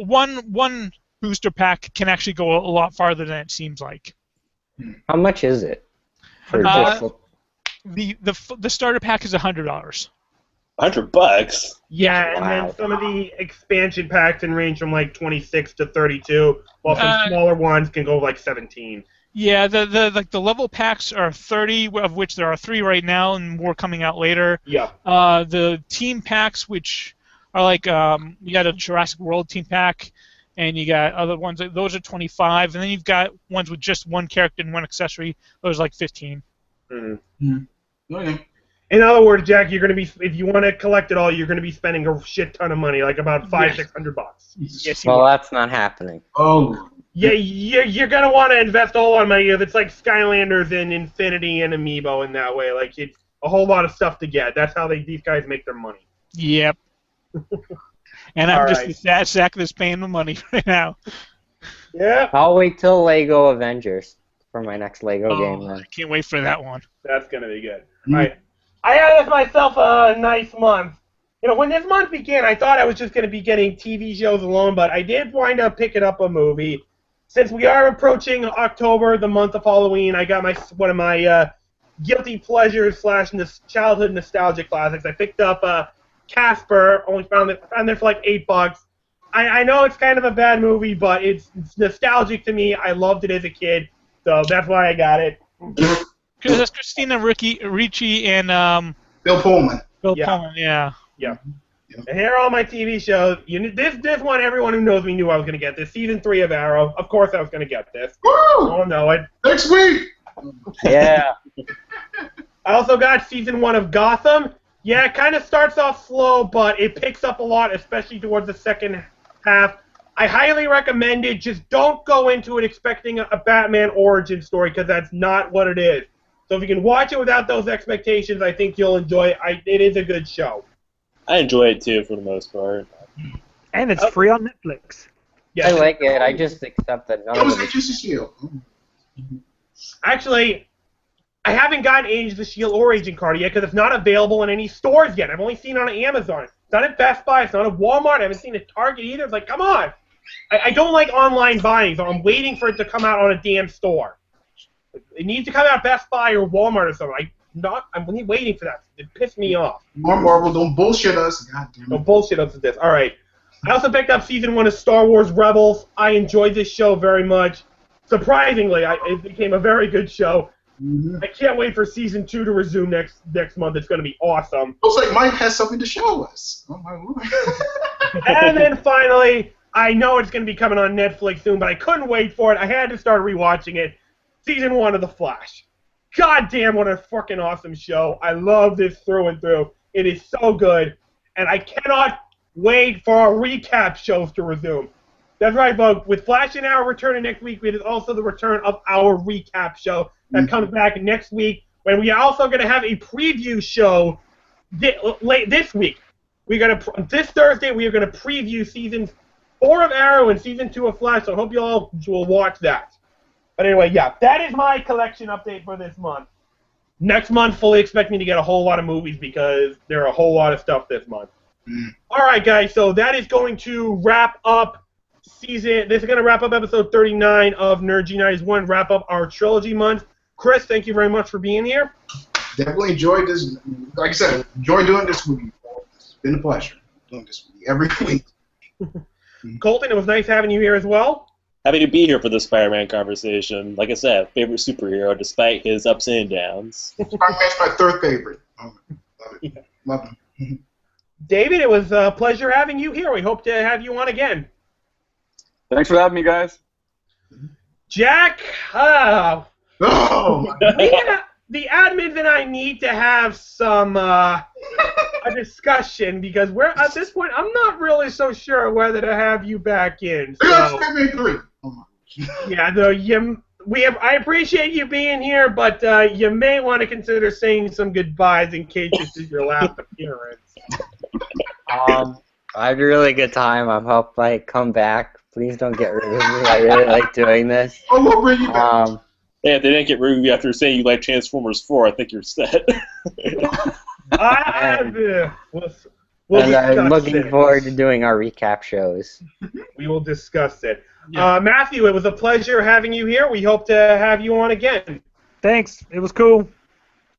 one booster pack can actually go a lot farther than it seems like. How much is it? The starter pack is $100. $100? Yeah, and then some of the expansion packs can range from 26 to 32, while some smaller ones can go 17. Yeah, the level packs are 30, of which there are 3 right now, and more coming out later. Yeah. The team packs, which are you got a Jurassic World team pack, and you got other ones. Those are 25, and then you've got ones with just one character and one accessory. Those are 15. Mm-hmm. Okay. In other words, Jack, you're going to be, if you want to collect it all, you're going to be spending a shit ton of money, about $500-600. Yes, well, that's not happening. Oh. Yeah, you're going to want to invest a whole lot of money. If it's like Skylanders and Infinity and Amiibo in that way, it's a whole lot of stuff to get. That's how these guys make their money. Yep. And I'm just the sad sack that's paying the money right now. Yeah. I'll wait till Lego Avengers for my next Lego game. Then. I can't wait for that one. That's going to be good. All right. I had myself a nice month. When this month began, I thought I was just going to be getting TV shows alone, but I did wind up picking up a movie. Since we are approaching October, the month of Halloween, I got one of my guilty pleasures / childhood nostalgia classics. I picked up Casper. Only found it for $8. I know it's kind of a bad movie, but it's nostalgic to me. I loved it as a kid, so that's why I got it. Because that's Christina Ricci and Bill Pullman. Pullman, yeah. Yeah. And here are all my TV shows. This one, everyone who knows me knew I was going to get this. Season 3 of Arrow. Of course I was going to get this. Woo! Oh, no. Next week! Yeah. I also got Season 1 of Gotham. Yeah, it kind of starts off slow, but it picks up a lot, especially towards the second half. I highly recommend it. Just don't go into it expecting a Batman origin story, because that's not what it is. So if you can watch it without those expectations, I think you'll enjoy it. It is a good show. I enjoy it too, for the most part. And it's free on Netflix. Yeah, I like it. I just accept that none It was of it Agents of S.H.I.E.L.D. Actually, I haven't gotten Agents of S.H.I.E.L.D. or Agent Carter yet because it's not available in any stores yet. I've only seen it on Amazon. It's not at Best Buy. It's not at Walmart. I haven't seen it at Target either. It's come on. I don't like online buying, so I'm waiting for it to come out on a damn store. It needs to come out at Best Buy or Walmart or something. I'm waiting for that. It pissed me off. Marvel, don't bullshit us. God damn it. Don't bullshit us with this. All right. I also picked up Season 1 of Star Wars Rebels. I enjoyed this show very much. Surprisingly, it became a very good show. Mm-hmm. I can't wait for Season 2 to resume next month. It's going to be awesome. Looks like Mike has something to show us. Oh, my Lord. And then finally, I know it's going to be coming on Netflix soon, but I couldn't wait for it. I had to start rewatching it. Season 1 of The Flash. God damn, what a fucking awesome show. I love this through and through. It is so good. And I cannot wait for our recap shows to resume. That's right, folks. With Flash and Arrow returning next week, it is also the return of our recap show that comes back next week, when we are also going to have a preview show late this week. This Thursday, we are going to preview Season 4 of Arrow and Season 2 of Flash, so I hope you all will watch that. But anyway, yeah, that is my collection update for this month. next month, fully expect me to get a whole lot of movies because there are a whole lot of stuff this month. All right, guys, so that is going to wrap up this is going to wrap up episode 39 of Nerd United 1, wrap up our Trilogy Month. Chris, thank you very much for being here. Definitely enjoyed this. Like I said, enjoy doing this with you. It's been a pleasure doing this with you every week. Colton, it was nice having you here as well. Happy to be here for the Spider-Man conversation. Like I said, favorite superhero despite his ups and downs. Spider-Man's my third favorite. Love it. Yeah. Love him. David, it was a pleasure having you here. We hope to have you on again. Thanks for having me, guys. Jack, Oh, the admins and I need to have some a discussion because we're at this point. I'm not really so sure whether to have you back in. So, Spider-Man 3. yeah, though I appreciate you being here, but you may want to consider saying some goodbyes in case this is your last appearance. I had a really good time. I hope I come back. Please don't get rid of me. I really like doing this. Oh, we'll bring you back. Hey, if they didn't get rid of you after saying you like Transformers 4, I think you're set. We'll I'm looking it. forward to doing our recap shows. We will discuss it. Yeah. Matthew, it was a pleasure having you here. We hope to have you on again. Thanks. It was cool.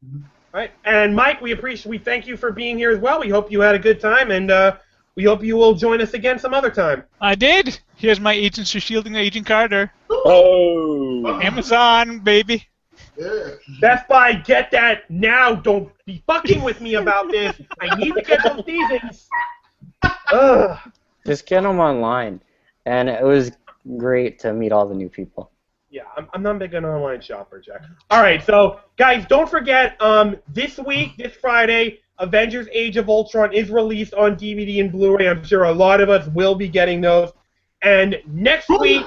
All right. And Mike, we thank you for being here as well. We hope you had a good time, and we hope you will join us again some other time. I did. Here's my Agents for Shielding Agent Carter. Oh. Amazon, baby. Yeah. Best Buy, get that now. Don't be fucking with me about this. I need to get those seasons. Ugh. Just get them online. And it was great to meet all the new people. Yeah, I'm not big an online shopper, Jack. All right, so guys, don't forget, this week, this Friday, Avengers: Age of Ultron is released on DVD and Blu-ray. I'm sure a lot of us will be getting those. And next week,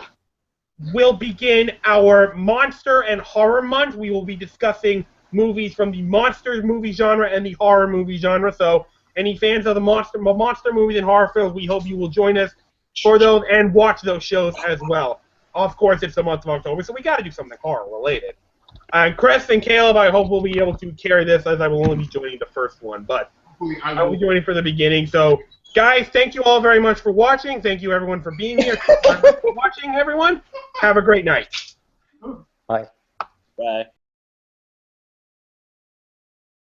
we'll begin our Monster and Horror Month. We will be discussing movies from the monster movie genre and the horror movie genre. So, any fans of the monster movies and horror films, we hope you will join us for those and watch those shows as well. Of course, it's the month of October, so we got to do something horror-related. And Chris and Caleb, I hope we'll be able to carry this, as I will only be joining the first one, but I will be joining for the beginning. So, guys, thank you all very much for watching. Thank you, everyone, for being here. Thank you for watching, everyone. Have a great night. Bye. Bye.